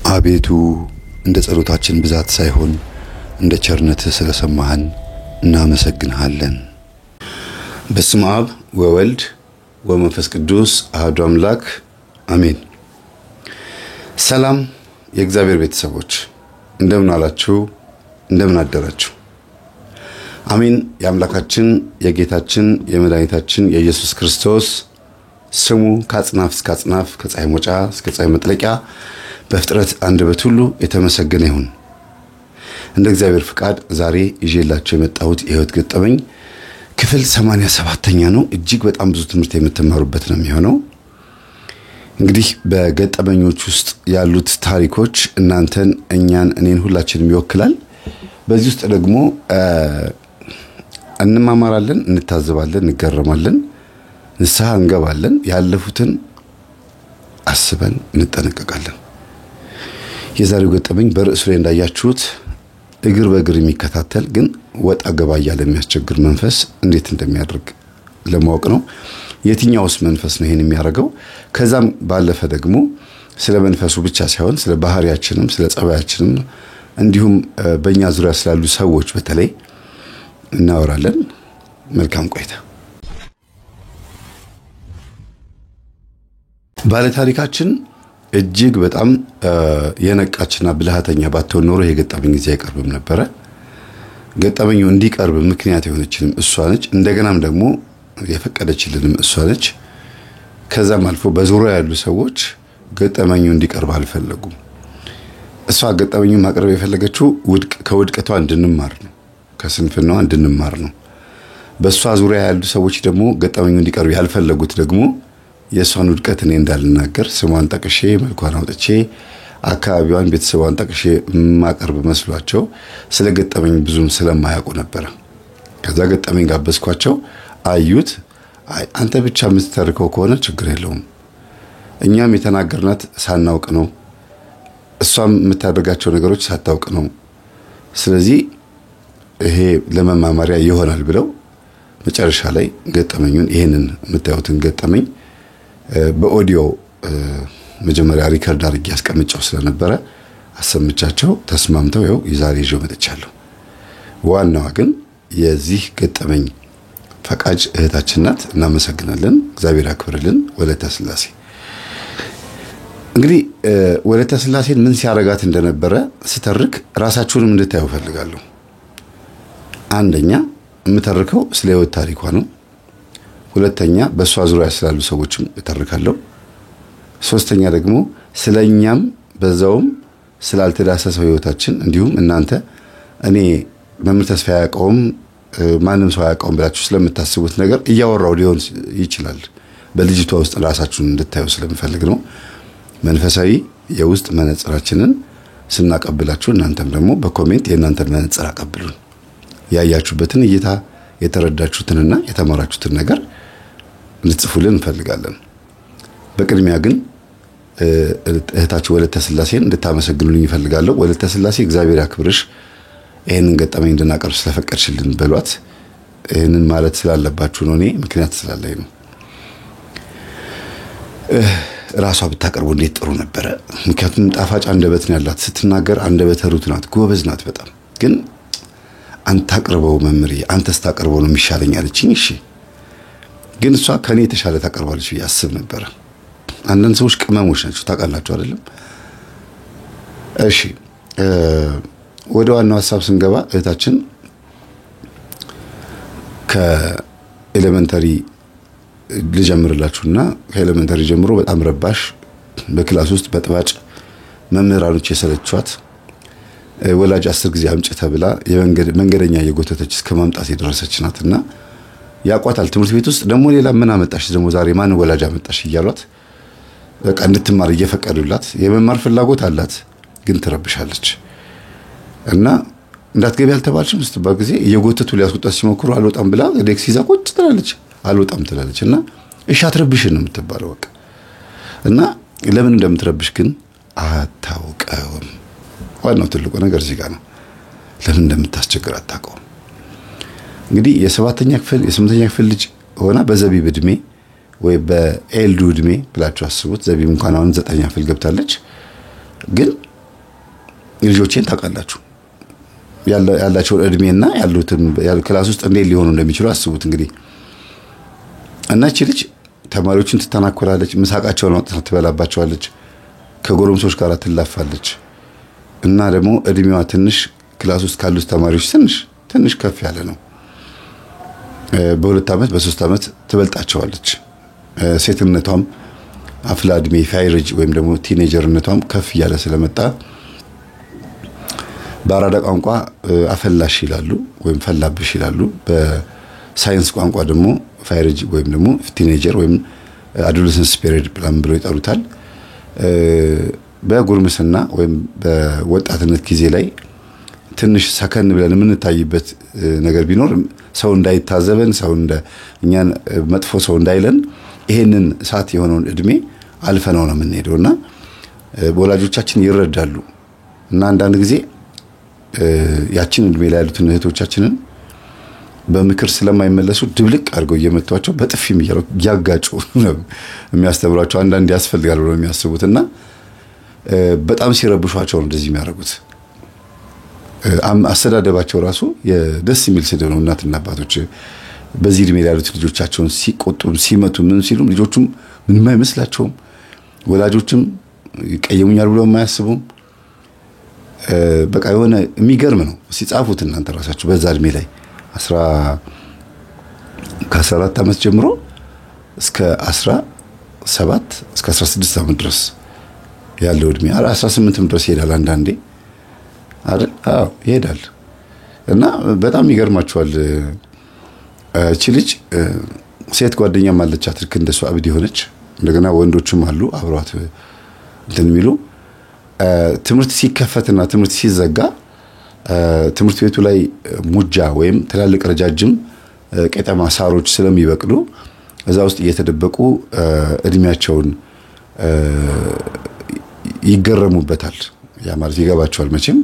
አቤቱ እንደ ጸሎታችን ብዛት ሳይሆን እንደ ቸርነትህ ስለሰማህን እናመሰግንሃለን። በስመ አብ ወወልድ ወመንፈስ ቅዱስ አሐዱ አምላክ አሜን። ሰላም የእግዚአብሔር ቤተሰቦች እንደምን አላችሁ? እንደምን አደራችሁ? አሜን። የአምላካችን የጌታችን የመድኃኒታችን የኢየሱስ ክርስቶስ ስሙ ከአጽናፍ እስከ አጽናፍ ከፀሐይ መውጫ እስከ ፀሐይ መጥለቂያ በፍጥረት አንደበት ሁሉ የተመሰገነ ይሁን። እንደ እግዚአብሔር ፍቃድ ዛሬ ይዤላችሁ የመጣሁት የህይወት ገጠመኝ ክፍል 87ኛ ነው። እጅግ በጣም ብዙ ትምህርት የምትማሩበት ነው የሚሆነው። እንግዲህ በገጠመኞች ውስጥ ያሉት ታሪኮች እናንተን፣ እኛን፣ እኔን ሁላችንም ይወክላል። በዚህ ውስጥ ደግሞ እንማማራለን፣ እንታዘባለን፣ እንገረማለን፣ ንስሐ እንገባለን፣ ያለፉትን አስበን እንጠነቀቃለን። የዛሬው ገጠመኝ በርዕሱ ላይ እንዳያችሁት እግር በእግር የሚከታተል ግን ወጣ ገባ ያለ የሚያስቸግር መንፈስ እንዴት እንደሚያደርግ ለማወቅ ነው። የትኛውስ መንፈስ ነው ይሄን የሚያደርገው? ከዛም ባለፈ ደግሞ ስለ መንፈሱ ብቻ ሳይሆን ስለ ባህሪያችንም ስለ ጸባያችንም እንዲሁም በእኛ ዙሪያ ስላሉ ሰዎች በተለይ እናወራለን። መልካም ቆይታ። ባለ ታሪካችን እጅግ በጣም የነቃችና ብልሃተኛ ባትሆን ኖሮ የገጠመኝ ጊዜ አይቀርብም ነበረ። ገጠመኙ እንዲቀርብ ምክንያት የሆነችንም እሷ ነች። እንደገናም ደግሞ የፈቀደችልንም እሷ ነች። ከዛም አልፎ በዙሪያ ያሉ ሰዎች ገጠመኙ እንዲቀርብ አልፈለጉም። እሷ ገጠመኙ ማቅረብ የፈለገችው ከውድቀቷ እንድንማር ነው፣ ከስንፍናዋ እንድንማር ነው። በእሷ ዙሪያ ያሉ ሰዎች ደግሞ ገጠመኙ እንዲቀርብ ያልፈለጉት ደግሞ የሷን ውድቀት እኔ እንዳልናገር ስሟን ጠቅሼ መልኳን አውጥቼ አካባቢዋን ቤተሰቧን ጠቅሼ ማቀርብ መስሏቸው ስለ ገጠመኝ ብዙም ስለማያውቁ ነበር። ከዛ ገጠመኝ ጋበዝኳቸው፣ አዩት። አንተ ብቻ የምትተርከው ከሆነ ችግር የለውም፣ እኛም የተናገርናት ሳናውቅ ነው፣ እሷም የምታደርጋቸው ነገሮች ሳታውቅ ነው፣ ስለዚህ ይሄ ለመማማሪያ ይሆናል ብለው መጨረሻ ላይ ገጠመኙን ይሄንን የምታዩትን ገጠመኝ በኦዲዮ መጀመሪያ ሪከርድ አድርጌ ያስቀምጫው ስለነበረ አሰምቻቸው ተስማምተው ይኸው የዛሬ ይዤው መጥቻለሁ። ዋናዋ ግን የዚህ ገጠመኝ ፈቃጅ እህታችን ናት። እናመሰግናለን። እግዚአብሔር ያክብርልን። ወለተ ስላሴ። እንግዲህ ወለተ ስላሴን ምን ሲያረጋት እንደነበረ ስተርክ ራሳችሁንም እንድታዩ ፈልጋለሁ። አንደኛ የምተርከው ስለ ህይወት ታሪኳ ነው። ሁለተኛ በሷ ዙሪያ ስላሉ ሰዎችም እተርካለሁ። ሶስተኛ ደግሞ ስለኛም በዛውም ስላልተዳሰሰው ህይወታችን እንዲሁም እናንተ እኔ መምህር ተስፋ ያውቀውም ማንም ሰው ያውቀውም ብላችሁ ስለምታስቡት ነገር እያወራው ሊሆን ይችላል። በልጅቷ ውስጥ ራሳችሁን እንድታዩ ስለምፈልግ ነው። መንፈሳዊ የውስጥ መነጽራችንን ስናቀብላችሁ እናንተም ደግሞ በኮሜንት የእናንተን መነጽር አቀብሉን። ያያችሁበትን እይታ የተረዳችሁትንና የተማራችሁትን ነገር እንድትጽፉልን እንፈልጋለን። በቅድሚያ ግን እህታችሁ ወለተ ስላሴን እንድታመሰግኑልኝ እፈልጋለሁ። ወለተ ስላሴ እግዚአብሔር ያክብርሽ፣ ይሄንን ገጠመኝ እንድናቀርብ ስለፈቀድሽልን በሏት። ይሄንን ማለት ስላለባችሁ ነው፣ እኔ ምክንያት ስላለኝ ነው። ራሷ ብታቀርቡ እንዴት ጥሩ ነበረ። ምክንያቱም ጣፋጭ አንደበት ነው ያላት፣ ስትናገር አንደበተ ርቱዕ ናት፣ ጎበዝ ናት በጣም። ግን አንተ አቅርበው መምሪ፣ አንተስ ታቀርበው ነው የሚሻለኝ አለችኝ። እሺ ግን እሷ ከኔ የተሻለ ታቀርባለች ብዬ አስብ ነበር። አንዳንድ ሰዎች ቅመሞች ናቸው ታውቃላችሁ አይደለም? እሺ ወደ ዋናው ሐሳብ ስንገባ እህታችን ከኤሌመንተሪ ልጀምርላችሁና ከኤሌመንተሪ ጀምሮ በጣም ረባሽ፣ በክላስ ውስጥ በጥባጭ መምህራኖች የሰለቿት፣ ወላጅ 10 ጊዜ አምጪ ተብላ መንገደኛ የጎተተች እስከ ማምጣት የደረሰች ናትና ያቋታል። ትምህርት ቤት ውስጥ ደግሞ ሌላ ምን አመጣሽ ደግሞ ዛሬ ማን ወላጅ አመጣሽ እያሏት በቃ እንድትማር እየፈቀዱላት፣ የመማር ፍላጎት አላት ግን ትረብሻለች። እና እንዳትገቢ ያልተባልሽም ስትባል ጊዜ እየጎተቱ ሊያስወጣት ሲሞክሩ አልወጣም ብላ ዴክስ ይዛ ቁጭ ትላለች፣ አልወጣም ትላለች። እና እሺ አትረብሽን ነው የምትባለው በቃ። እና ለምን እንደምትረብሽ ግን አታውቀውም። ዋናው ትልቁ ነገር እዚህ ጋር ነው። ለምን እንደምታስቸግር አታውቀውም። እንግዲህ የ7ኛ ክፍል የ8ኛ ክፍል ልጅ ሆና በዘቢብ እድሜ ወይ በኤልዱ እድሜ ብላችሁ አስቡት። ዘቢብ እንኳን አሁን 9ኛ ክፍል ገብታለች። ግን ልጆቼን ታውቃላችሁ ያላቸውን እድሜና ያሉትን ክላስ ውስጥ እንዴት ሊሆኑ እንደሚችሉ አስቡት እንግዲህ። እና እቺ ልጅ ተማሪዎችን ትተናኮላለች፣ ምሳቃቸውን አውጥታ ትበላባቸዋለች፣ ከጎረምሶች ጋር ትላፋለች። እና ደግሞ እድሜዋ ትንሽ ክላስ ውስጥ ካሉት ተማሪዎች ትንሽ ከፍ ያለ ነው። በ2 ዓመት በ3 ዓመት ትበልጣቸዋለች። ሴትነቷም አፍላ እድሜ ፋይረጅ ወይም ደግሞ ቲኔጀርነቷም ከፍ ያለ ስለመጣ በአራዳ ቋንቋ አፈላሽ ይላሉ ወይም ፈላብሽ ይላሉ። በሳይንስ ቋንቋ ደግሞ ፋይረጅ ወይም ደግሞ ቲኔጀር ወይም አዶለሰንስ ፔሪድ ብለው ይጠሩታል። በጉርምስና ወይም በወጣትነት ጊዜ ላይ ትንሽ ሰከን ብለን የምንታይበት ነገር ቢኖር ሰው እንዳይታዘበን ሰው እኛን መጥፎ ሰው እንዳይለን ይሄንን ሰዓት የሆነውን እድሜ አልፈነው ነው የምንሄደውና ወላጆቻችን ይረዳሉ። እና አንዳንድ ጊዜ ያችን እድሜ ላይ ያሉትን እህቶቻችንን በምክር ስለማይመለሱ ድብልቅ አድርገው እየመቷቸው በጥፊም ያጋጩ ነው የሚያስተምሯቸው። አንዳንድ ያስፈልጋል ብለው የሚያስቡትና በጣም ሲረብሿቸው ነው እንደዚህ የሚያደርጉት። አስተዳደባቸው ራሱ የደስ የሚል ስድብ ነው። እናትና አባቶች በዚህ እድሜ ላይ ያሉት ልጆቻቸውን ሲቆጡ ሲመቱ ምን ሲሉ ልጆቹም ምንም አይመስላቸውም። ወላጆችም ይቀየሙኛል ብለው የማያስቡም። በቃ የሆነ የሚገርም ነው። ሲጻፉት እናንተ ራሳችሁ በዛ እድሜ ላይ ከ14 ዓመት ጀምሮ እስከ 17 እስከ 16 ዓመት ድረስ ያለው እድሜ 18 ድረስ ይሄዳል አንዳንዴ አይደል? አዎ ይሄዳል። እና በጣም ይገርማችኋል። እቺ ልጅ ሴት ጓደኛም አለቻት ልክ እንደሷ አብድ የሆነች። እንደገና ወንዶችም አሉ አብሯት እንትን የሚሉ። ትምህርት ሲከፈትና ትምህርት ሲዘጋ ትምህርት ቤቱ ላይ ሙጃ ወይም ትላልቅ ረጃጅም ቄጠማ ሳሮች ስለሚበቅሉ እዛ ውስጥ እየተደበቁ እድሜያቸውን ይገረሙበታል። ያ ማለት ይገባቸዋል መቼም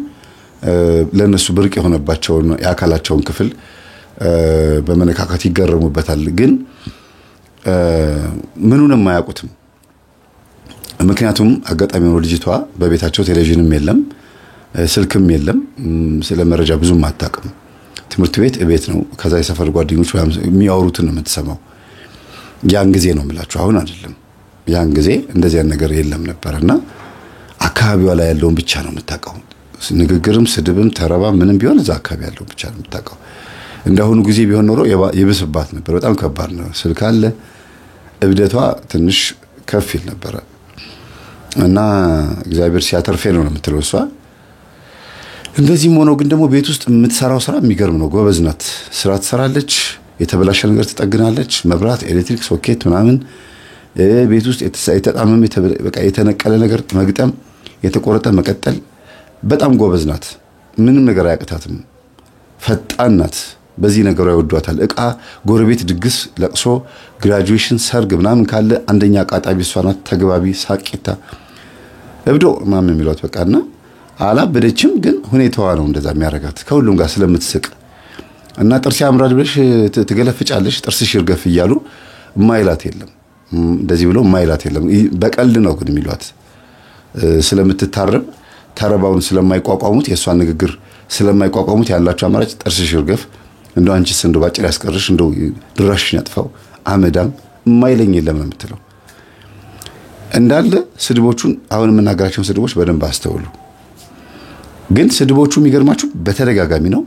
ለነሱ ብርቅ የሆነባቸውን የአካላቸውን ክፍል በመነካካት ይገረሙበታል። ግን ምኑንም አያውቁትም። ምክንያቱም አጋጣሚ ነው ልጅቷ በቤታቸው ቴሌቪዥንም የለም ስልክም የለም። ስለ መረጃ ብዙም አታውቅም። ትምህርት ቤት ነው። ከዛ የሰፈር ጓደኞች የሚያወሩትን ነው የምትሰማው። ያን ጊዜ ነው የምላችሁ፣ አሁን አይደለም። ያን ጊዜ እንደዚህ አይነት ነገር የለም ነበርና አካባቢዋ ላይ ያለውን ብቻ ነው የምታውቀው። ንግግርም ስድብም ተረባ ምንም ቢሆን እዛ አካባቢ ያለውን ብቻ ነው የምታውቀው። እንደሆኑ ጊዜ ቢሆን ኖሮ ይብስባት ነበር። በጣም ከባድ ነው። ስልክ አለ። እብደቷ ትንሽ ከፍ ይል ነበር እና እግዚአብሔር ሲያተርፌ ነው የምትለው እሷ። እንደዚህም ሆኖ ግን ደግሞ ቤት ውስጥ የምትሰራው ስራ የሚገርም ነው። ጎበዝ ናት። ስራ ትሰራለች፣ የተበላሸ ነገር ትጠግናለች፣ መብራት፣ ኤሌክትሪክ ሶኬት ምናምን ቤት ውስጥ የተጣመመ በቃ የተነቀለ ነገር መግጠም፣ የተቆረጠ መቀጠል። በጣም ጎበዝ ናት። ምንም ነገር አያቅታትም። ፈጣን ናት። በዚህ ነገሯ ይወዷታል። እቃ ጎረቤት ድግስ፣ ለቅሶ፣ ግራጁዌሽን፣ ሰርግ ምናምን ካለ አንደኛ አቃጣቢ እሷ ናት። ተግባቢ፣ ሳቂታ፣ እብዶ ማም የሚሏት በቃና አላበደችም። ግን ሁኔታዋ ነው እንደዛ የሚያረጋት ከሁሉም ጋር ስለምትስቅ እና ጥርስ ያምራል ብለሽ ትገለፍጫለሽ፣ ጥርስሽ ይርገፍ እያሉ ማይላት የለም። እንደዚህ ብሎ ማይላት የለም። በቀልድ ነው ግን የሚሏት። ስለምትታረም ተረባውን ስለማይቋቋሙት የሷን ንግግር ስለማይቋቋሙት ያላቸው አማራጭ ጥርስሽ ይርገፍ፣ እንደው አንቺስ እንደው ባጭር ያስቀርሽ፣ እንደው ድራሽን ያጥፋው፣ አመዳም ማይለኝ የለም ነው የምትለው። እንዳለ ስድቦቹን አሁን የምናገራቸውን ስድቦች በደንብ አስተውሉ። ግን ስድቦቹ የሚገርማችሁ በተደጋጋሚ ነው።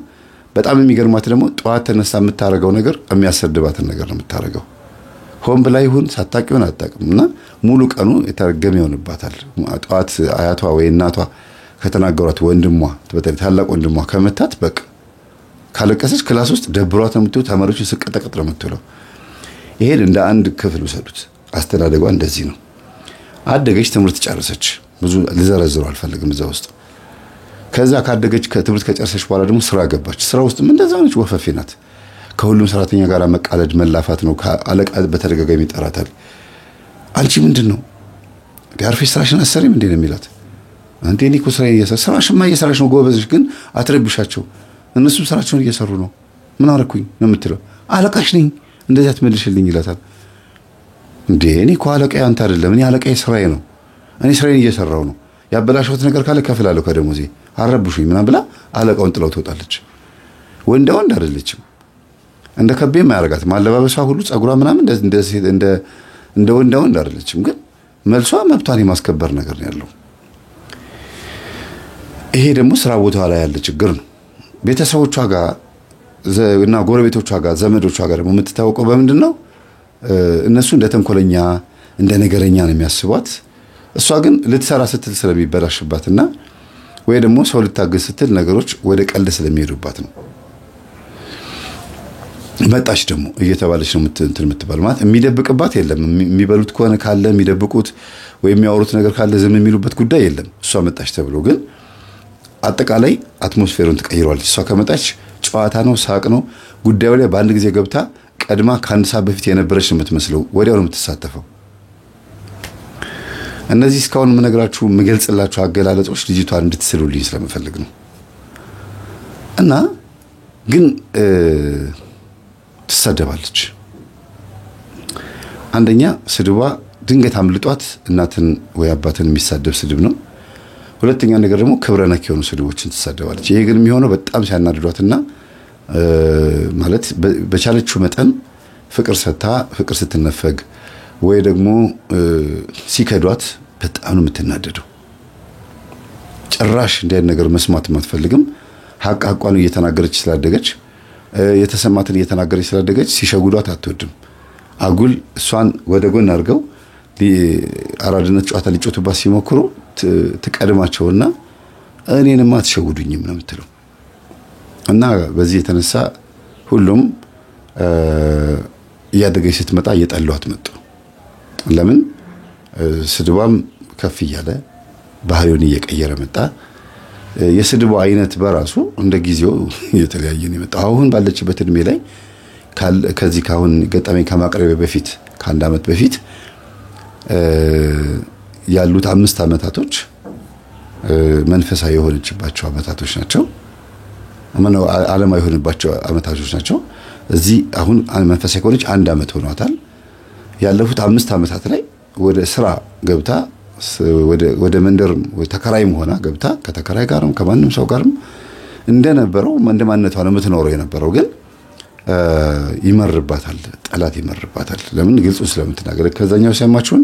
በጣም የሚገርማት ደግሞ ጠዋት ተነሳ የምታረገው ነገር የሚያሰድባትን ነገር ነው የምታረገው። ሆን ብላ ይሁን ሳታውቂውን አታውቅምና ሙሉ ቀኑ የተረገመ ይሆንባታል። ጠዋት አያቷ ወይ እናቷ ከተናገሯት ወንድሟ በተለይ ታላቅ ወንድሟ ከመታት በቃ ካለቀሰች ክላስ ውስጥ ደብሯት ነው የምትውለው። ተማሪዎቹ ስቀጠቅጥ ነው የምትውለው። ይሄን እንደ አንድ ክፍል ወሰዱት። አስተዳደጓ እንደዚህ ነው። አደገች፣ ትምህርት ጨረሰች። ብዙ ልዘረዝሩ አልፈልግም እዛ ውስጥ። ከዛ ካደገች ከትምህርት ከጨረሰች በኋላ ደግሞ ስራ ገባች። ስራ ውስጥ ምን እንደዛ ነች፣ ወፈፌ ናት። ከሁሉም ሰራተኛ ጋር መቃለድ መላፋት ነው። አለቃ በተደጋጋሚ ይጠራታል። አንቺ ምንድነው ዲአርፌስ ስራሽን አሰሪም እንዴ ነው የሚላት። አንተ እኔ እኮ ስራሽማ እየሰራሽ ነው ጎበዝሽ፣ ግን አትረብሻቸው፣ እነሱም ስራቸውን እየሰሩ ነው። ምን አረኩኝ ነው የምትለው። አለቃሽ ነኝ እንደዚህ አትመልሽልኝ ይላታል። እንዴ እኔ እኮ አለቃዬ አንተ አይደለም፣ እኔ አለቃዬ ስራዬ ነው፣ እኔ ስራዬን እየሰራው ነው። ያበላሽሁት ነገር ካለ ከፍላለሁ ከደሞዜ አረብሹኝ ምናምን ብላ አለቃውን ጥለው ትወጣለች። ወንድ አይደለችም። እንደ ከቤም አያረጋትም። አለባበሷ ሁሉ ጸጉሯ ምናምን እንደ ወንድ አይደለችም። ግን መልሷ መብቷን የማስከበር ነገር ነው ያለው። ይሄ ደግሞ ስራ ቦታዋ ላይ ያለ ችግር ነው። ቤተሰቦቿ ጋር እና ጎረቤቶቿ ጋር ዘመዶቿ ጋር ደግሞ የምትታወቀው በምንድነው? እነሱ እንደ ተንኮለኛ እንደ ነገረኛ ነው የሚያስቧት። እሷ ግን ልትሰራ ስትል ስለሚበላሽባትና ወይ ደግሞ ሰው ልታገዝ ስትል ነገሮች ወደ ቀልድ ስለሚሄዱባት ነው። መጣች ደግሞ እየተባለች ነው የምትባል ማለት የሚደብቅባት የለም። የሚበሉት ከሆነ ካለ የሚደብቁት ወይ የሚያወሩት ነገር ካለ ዝም የሚሉበት ጉዳይ የለም። እሷ መጣች ተብሎ ግን አጠቃላይ አትሞስፌሩን ትቀይሯለች። እሷ ከመጣች ጨዋታ ነው፣ ሳቅ ነው። ጉዳዩ ላይ በአንድ ጊዜ ገብታ ቀድማ ከአንድ ሰዓት በፊት የነበረች ነው የምትመስለው። ወዲያው ነው የምትሳተፈው። እነዚህ እስካሁን የምነግራችሁ የምገልጽላችሁ አገላለጾች ልጅቷን እንድትስሉልኝ ስለምፈልግ ነው። እና ግን ትሳደባለች። አንደኛ ስድቧ ድንገት አምልጧት እናትን ወይ አባትን የሚሳደብ ስድብ ነው። ሁለተኛ ነገር ደግሞ ክብረ ነክ የሆኑ ስድቦችን ትሳደባለች። ይሄ ግን የሚሆነው በጣም ሲያናድዷትና ማለት በቻለችው መጠን ፍቅር ስትነፈግ ወይ ደግሞ ሲከዷት በጣም ነው የምትናደደው። ጭራሽ እንዲህ ነገር መስማት አትፈልግም። ሐቋን እየተናገረች ስላደገች የተሰማትን እየተናገረች ስላደገች ሲሸጉዷት አትወድም። አጉል እሷን ወደ ጎን አድርገው አራድነት ጨዋታ ሊጮቱባት ሲሞክሩ ትቀድማቸውና እኔንማ አትሸጉዱኝም ነው የምትለው። እና በዚህ የተነሳ ሁሉም እያደገች ስትመጣ እየጠሏት መጡ። ለምን? ስድቧም ከፍ እያለ ባህሪውን እየቀየረ መጣ። የስድቧ አይነት በራሱ እንደ ጊዜው እየተለያየ ነው የመጣው። አሁን ባለችበት እድሜ ላይ ከዚህ ካሁን ገጠመኝ ከማቅረብ በፊት ከአንድ አመት በፊት ያሉት 5 አመታቶች መንፈሳዊ የሆነችባቸው አመታቶች ናቸው። ዓለማዊ የሆነባቸው አመታቶች ናቸው። እዚህ አሁን መንፈሳዊ ከሆነች 1 አመት ሆኗታል። ያለፉት 5 አመታት ላይ ወደ ስራ ገብታ ወደ መንደር ተከራይም ሆና ገብታ ከተከራይ ጋርም ከማንም ሰው ጋርም እንደነበረው እንደማንነቷ ነው የምትኖረው የነበረው። ግን ይመርባታል፣ ጠላት ይመርባታል። ለምን? ግልጹ ስለምትናገር ከዛኛው ሲያማችሁን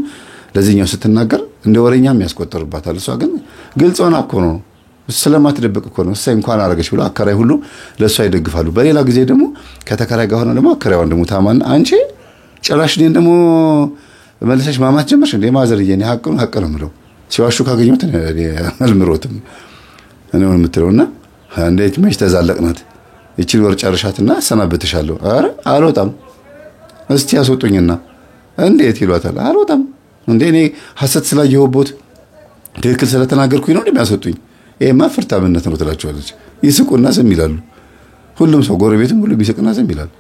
ለዚህኛው ስትናገር እንደ ወሬኛም ያስቆጥርባታል። እሷ ግን ግልጽ ሆና እኮ ነው ስለማትደብቅ እኮ ነው። እሷ እንኳን አረገች ብሎ አከራይ ሁሉ ለሷ ይደግፋሉ። በሌላ ጊዜ ደግሞ ከተከራይ ጋር ሆነ ደግሞ አከራይዋን ደግሞ ታማና አንቺ ጭራሽ እኔን ደግሞ መልሰሽ ማማት ጀመርሽ እንደ ማዘርዬ እኔ ሀቅ ነው የምለው። ሲዋሹ ካገኘሁት አልምሮትም ነው የምትለውና እንዴት መች ተዛለቅናት እቺን ወር ጨርሻትና ሰናበትሻለሁ። አረ አልወጣም እስቲ ያስወጡኝና እንዴት ይሏታል። አልወጣም እንዴ እኔ ሐሰት ስላየሁበት ትክክል ስለተናገርኩኝ ነው እንደሚያስወጡኝ። ይሄማ ፍርታምነት ነው ትላቸዋለች። ይስቁና ዝም ይላሉ። ሁሉም ሰው ጎረቤትም ሁሉ ቢስቅና ዝም ይላል።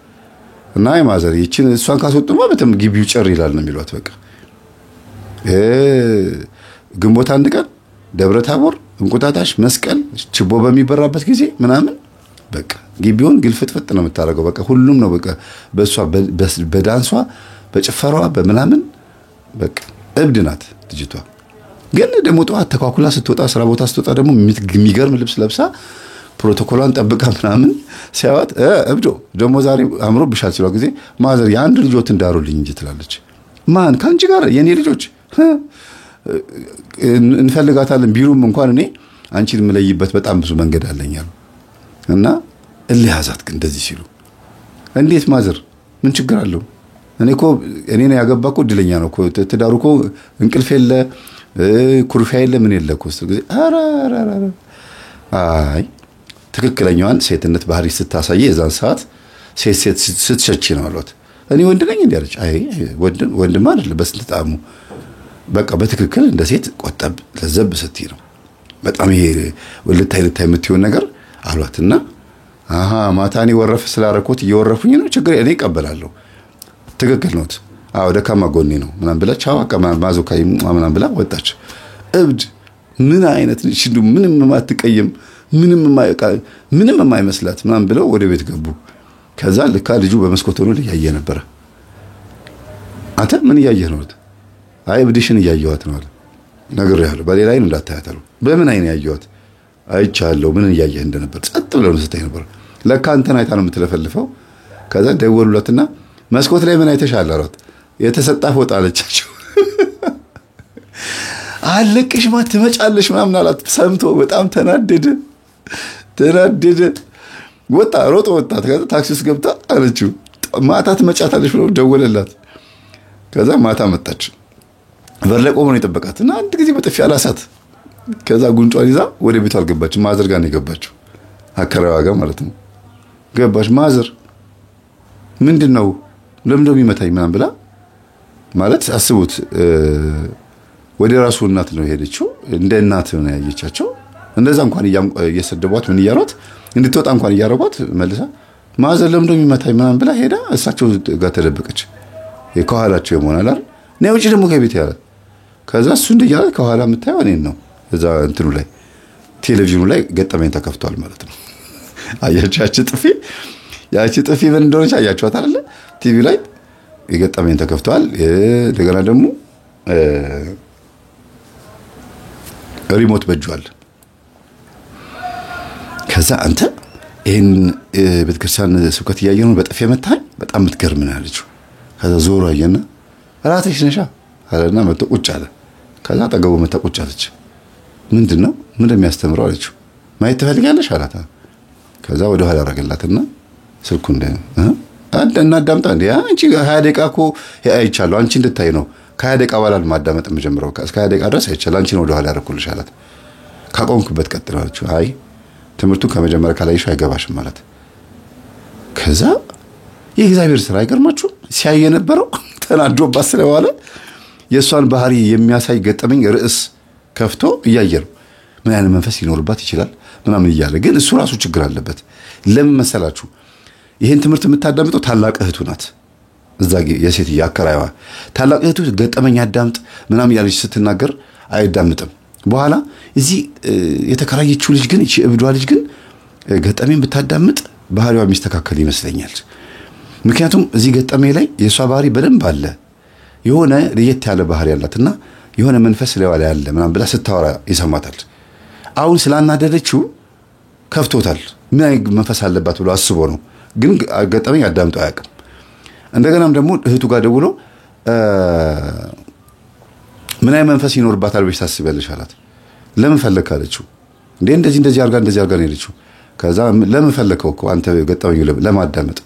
እና የማዘር ይቺን እሷን ካስወጡማ በተም ግቢው ጭር ይላል ነው የሚሏት። በቃ ግንቦት 1 ቀን ደብረ ታቦር እንቁጣጣሽ መስቀል ችቦ በሚበራበት ጊዜ ምናምን በቃ ግቢውን ግልፍጥፍጥ ነው የምታረገው። በቃ ሁሉም ነው በቃ በሷ በዳንሷ በጭፈራዋ በመናምን በቃ እብድ ናት ልጅቷ። ግን ደግሞ ጠዋት ተኳኩላ ስትወጣ ስራ ቦታ ስትወጣ ደግሞ የሚገርም ልብስ ለብሳ ፕሮቶኮሏን ጠብቃ ምናምን ሲያዋት እብዶ ደግሞ ዛሬ አምሮብሻል ሲሏ ጊዜ ማዘር የአንድ ልጆት እንዳሩልኝ እንጂ ትላለች። ማን ካንቺ ጋር የኔ ልጆች እንፈልጋታለን ቢሩም እንኳን እኔ አንቺን የምለይበት በጣም ብዙ መንገድ አለኛል። እና እልህ ያዛት ግን እንደዚህ ሲሉ እንዴት ማዘር ምን ችግር አለው? እኔ ነው ያገባኩ እድለኛ ነው እኮ ትዳሩኮ እንቅልፍ የለ ኩርፊያ የለ ምን የለ እኮ ጊዜ አይ ትክክለኛዋን ሴትነት ባህሪ ስታሳይ የዛን ሰዓት ሴት ስትሸቺ ነው አሏት። እኔ ወንድ ነኝ እንዴ አለች። አይ ወንድማ አይደለም በስንት ጣሙ በቃ በትክክል እንደ ሴት ቆጠብ ለዘብ ስትይ ነው በጣም ይሄ ልታይ የምትሆን ነገር አሏትና ማታኒ ወረፍ ስላረኩት እየወረፉኝ ነው ችግር እኔ እቀበላለሁ። ትክክል ነው። አዎ ደካማ ጎኔ ነው ምናምን ብላ ቻው አቀማ ማዞካይ ምናምን ብላ ወጣች። እብድ ምን አይነት ሽንዱ ምንም ማትቀየም ምንም የማይመስላት ምናምን ብለው ወደ ቤት ገቡ። ከዛ ልካ ልጁ በመስኮት ሆኖ ያየ ነበር። አንተ ምን ያየህ ነው? አይ እብድሽን ያየዋት ነው አለ። ነግሬሃለሁ። በሌላ አይን እንዳታያታሉ። በምን አይን ያየኋት አይቻለሁ። ምን እያየህ እንደነበር ጸጥ ብለው ነው ስታይ ነበር። ለካ አንተን አይታ ነው የምትለፈልፈው። ከዛ ደወሉላትና መስኮት ላይ ምን አይተሻል አሏት። የተሰጣ ፎጣ አለቻቸው። አለቅሽ ማ ትመጫለሽ ምናምን አላት። ሰምቶ በጣም ተናደደ። ወጣ ሮጦ ወጣ። ከዛ ታክሲ ውስጥ ገብታ አለችው ማታ ትመጫታለሽ ብሎ ደወለላት። ከዛ ማታ መጣች። በር ላይ ቆሞ ነው የጠበቃት እና አንድ ጊዜ በጥፊ አላሳት። ከዛ ጉንጯን ይዛ ወደ ቤቷ አልገባችም። ማዘር ጋር ነው የገባችው። አከራዋ ጋር ማለት ነው። ገባች። ማዘር ምንድነው ለምን የሚመታኝ ምናምን ብላ ማለት አስቡት። ወደ ራሱ እናት ነው ሄደችው። እንደ እናት ነው ያየቻቸው። እንደዛ እንኳን እየሰደቧት ምን እያሏት እንድትወጣ እንኳን እያረጓት መልሳ ማዘር ለምን የሚመታኝ ምናምን ብላ ሄዳ እሳቸው ጋር ተደበቀች። ከኋላቸው ይሆናል አይደል ነው ውጪ ደግሞ ከቤት ያለ። ከዛ እሱ እንደያለ ከኋላ የምታየው እኔን ነው። እዛ እንትኑ ላይ ቴሌቪዥኑ ላይ ገጠመኝ ተከፍቷል ማለት ነው። አያቻችሁ ያቺ ጥፊ ምን እንደሆነች አያችኋት አይደል? ቲቪ ላይ የገጠመኝ ተከፍቷል። እንደገና ደግሞ ሪሞት በጇል። ከዛ አንተ ይሄን ቤተክርስቲያን ስብከት እያየሁ ነው በጥፊ መታኝ በጣም ምትገርም ነው አለችው። ከዛ ዞሮ አየና ራስሽ ነሻ አለና መጥቶ ቁጭ አለ። ከዛ አጠገቡ መጣ ቁጭ አለች። ምንድነው ምን እንደሚያስተምረው አለችው። ማየት ትፈልጋለሽ አላት። ከዛ ወደ ኋላ አረገላትና ስልኩን እናዳምጣ እንዴ አንቺ 20 ደቂቃ እኮ አይቻለሁ አንቺ እንድታይ ነው። ከ20 ደቂቃ በኋላ ማዳመጥ የምጀምረው እስከ 20 ደቂቃ ድረስ አይቻለሁ አንቺ ነው ወደ ኋላ ያረኩልሽ አላት። ካቆምኩበት ቀጥል አለችው። አይ ትምህርቱ ከመጀመሪያ ካላይሽ አይገባሽም ማለት። ከዛ የእግዚአብሔር ስራ አይገርማችሁ ሲያይ የነበረው ተናዶባት ስለዋለ የሷን ባህሪ የሚያሳይ ገጠመኝ ርዕስ ከፍቶ እያየው ምን አይነት መንፈስ ይኖርባት ይችላል ምናምን እያለ ግን እሱ ራሱ ችግር አለበት። ለምን መሰላችሁ? ይሄን ትምህርት የምታዳምጠው ታላቅ እህቱ ናት። እዛ የሴት ያከራይዋ ታላቅ እህቱ ገጠመኝ አዳምጥ ምናምን ያለች ስትናገር አይዳምጥም። በኋላ እዚህ የተከራየችው ልጅ ግን እቺ እብዷ ልጅ ግን ገጠመኝ ብታዳምጥ ባህሪዋ የሚስተካከል ይመስለኛል። ምክንያቱም እዚህ ገጠመኝ ላይ የሷ ባህሪ በደንብ አለ። የሆነ ለየት ያለ ባህሪ ያላትና የሆነ መንፈስ ላይ ያለ ምናምን ብላ ስታወራ ይሰማታል። አሁን ስላናደደችው ከፍቶታል። ምን አይነት መንፈስ አለባት ብሎ አስቦ ነው። ግን ገጠመኝ አዳምጦ አያውቅም። እንደገናም ደግሞ እህቱ ጋር ደውሎ ምን አይነት መንፈስ ይኖርባታል ብለሽ ታስቢያለሽ አላት። ለምን ፈለክ አለችው። እንደዚህ አርጋ ነው ያለችው። ከዛ ለምን ፈለከው እኮ አንተ ገጠመኝ ለማዳመጥ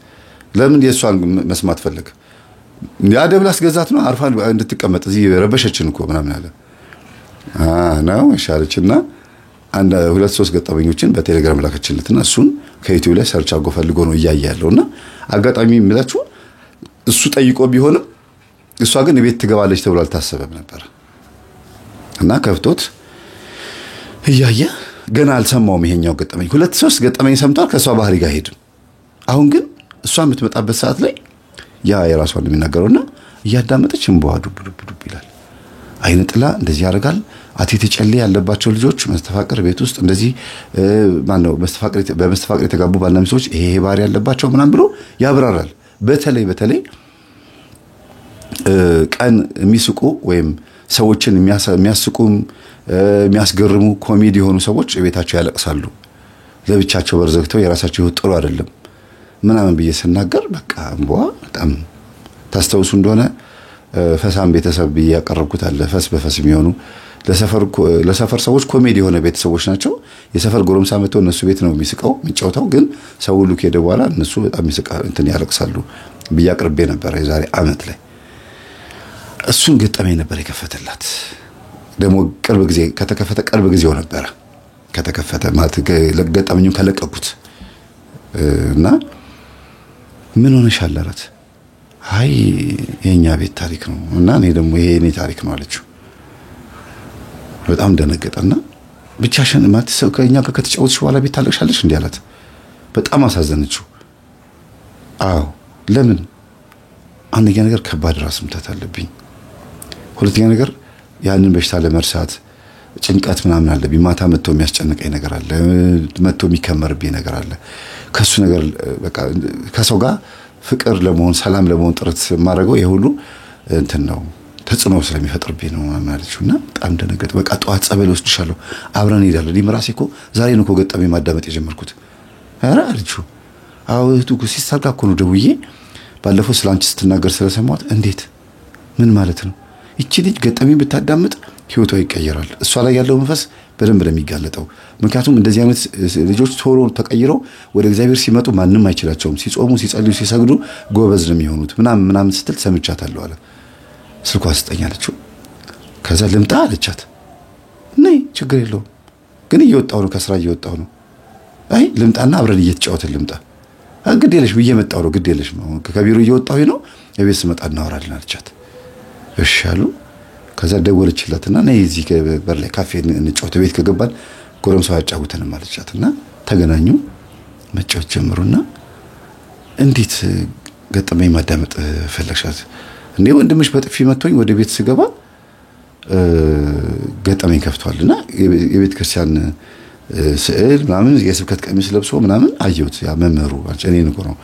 ለምን የሷን መስማት ፈለክ? ያደብ ላስገዛት ነው አርፋ እንድትቀመጥ እዚህ ረበሸችን እኮ ምናምን አለ። ነው እሻለችና አንድ 2-3 ገጠመኞችን በቴሌግራም ላከችለትና እሱን ከዩቲዩብ ላይ ሰርች አድርጎ ፈልጎ ነው እያያለውና አጋጣሚ የሚላችሁ እሱ ጠይቆ ቢሆንም እሷ ግን ቤት ትገባለች ተብሎ አልታሰበም ነበር። እና ከፍቶት እያየ ገና አልሰማውም። ይሄኛው ገጠመኝ 2-3 ገጠመኝ ሰምቷል። ከሷ ባህሪ ጋር ሄድ። አሁን ግን እሷ የምትመጣበት ሰዓት ላይ ያ የራሷን የሚናገረውና እያዳመጠች እንባዋ ዱብ ይላል። አይነ ጥላ እንደዚህ ያደርጋል። አቴቴ ጨሌ ያለባቸው ልጆች መስተፋቅር ቤት ውስጥ እንደዚህ ማነው በመስተፋቅር የተጋቡ ባልና ሚስቶች ይሄ ባህሪ ያለባቸው ምናምን ብሎ ያብራራል። በተለይ ቀን የሚስቁ ወይም ሰዎችን የሚያስቁ የሚያስገርሙ ኮሜዲ የሆኑ ሰዎች ቤታቸው ያለቅሳሉ። ለብቻቸው በርዘግተው የራሳቸው ህይወት ጥሩ አይደለም ምናምን ብዬ ስናገር በቃ እንባዋ በጣም ታስተውሱ እንደሆነ ፈሳም ቤተሰብ ያቀርብኩት አለ። ፈስ በፈስ የሚሆኑ ለሰፈር ሰዎች ኮሜዲ የሆነ ቤተሰቦች ናቸው። የሰፈር ጎረምሳ መጥቶ እነሱ ቤት ነው የሚስቀው የሚጫወተው። ግን ሰው ሁሉ ከሄደ በኋላ እነሱ በጣም ይስቃሉ ያለቅሳሉ ብዬ አቅርቤ ነበር የዛሬ አመት ላይ። እሱን ገጠመኝ ነበር የከፈተላት። ደግሞ ቅርብ ጊዜው ነበር ከተከፈተ ማለት ገጠመኙን ከለቀቁት እና ምን ሆነሻል አላት። አይ የኛ ቤት ታሪክ ነው እና እኔ ደግሞ ይሄ የኔ ታሪክ ነው አለችው። በጣም ደነገጠና ብቻሽን ማለት ሰው ከኛ ጋር ከተጫወትሽ በኋላ ቤት ታለቅሻለሽ እንዴ አላት። በጣም አሳዘነችው። አዎ ለምን? አንደኛ ነገር ከባድ ራስ ምታት አለብኝ። ሁለተኛ ነገር ያንን በሽታ ለመርሳት ጭንቀት ምናምን አለብኝ። ማታ መጥቶ የሚያስጨንቀኝ ነገር አለ። መጥቶ የሚከመርብኝ ነገር አለ። ከሱ ነገር በቃ ከሰው ጋር ፍቅር ለመሆን ሰላም ለመሆን ጥረት ማድረገው የሁሉ እንትን ነው ተጽዕኖ ስለሚፈጥርብኝ ነው ማለችውና በጣም ደነገጥ። በቃ ጠዋት ጸበል ወስድሻለሁ አብረን እንሄዳለን። እኔም ራሴ እኮ ዛሬ ነው እኮ ገጠመኝ ማዳመጥ የጀመርኩት። ኧረ አለችው። አዎ እህቱ ሲሳካ እኮ ነው ደውዬ ባለፈው ስላንቺ ስትናገር ስለሰማሁት። እንዴት ምን ማለት ነው? እቺ ልጅ ገጠመኝ ብታዳምጥ ህይወቷ ይቀየራል። እሷ ላይ ያለው መንፈስ በደንብ ነው የሚጋለጠው። ምክንያቱም እንደዚህ አይነት ልጆች ቶሎ ተቀይረው ወደ እግዚአብሔር ሲመጡ ማንም አይችላቸውም። ሲጾሙ፣ ሲጸልዩ፣ ሲሰግዱ ጎበዝ ነው የሚሆኑት ምናምን ስትል ሰምቻታለሁ አለ። ስልኳ ስጠኝ አለችው። ከዛ ልምጣ አለቻት። ነይ ችግር የለውም ግን እየወጣሁ ነው ከስራ እየወጣሁ ነው። አይ ልምጣና አብረን እየተጫወትን ልምጣ። ግድ የለሽ ብዬ መጣሁ ነው። ግድ የለሽ ከቢሮ እየወጣሁ ነው የቤት ስመጣ እናወራለን አለቻት። እሺ አሉ። ከዛ ደወለችላትና ነይ እዚህ በር ላይ ካፌ እንጫወት ቤት ከገባን ጎረምሳው ያጫውተንም አለቻትና ተገናኙ። መጫወት ጀመሩና እንዴት ገጠመኝ ማዳመጥ ፈለግሻት? እንዴ ወንድምሽ በጥፊ መቶኝ ወደ ቤት ስገባ ገጠመኝ ከፍቷልና የቤተ ክርስቲያን ስዕል ምናምን የስብከት ቀሚስ ለብሶ ምናምን አየሁት። ያ መምህሩ እኔን እኮ ነው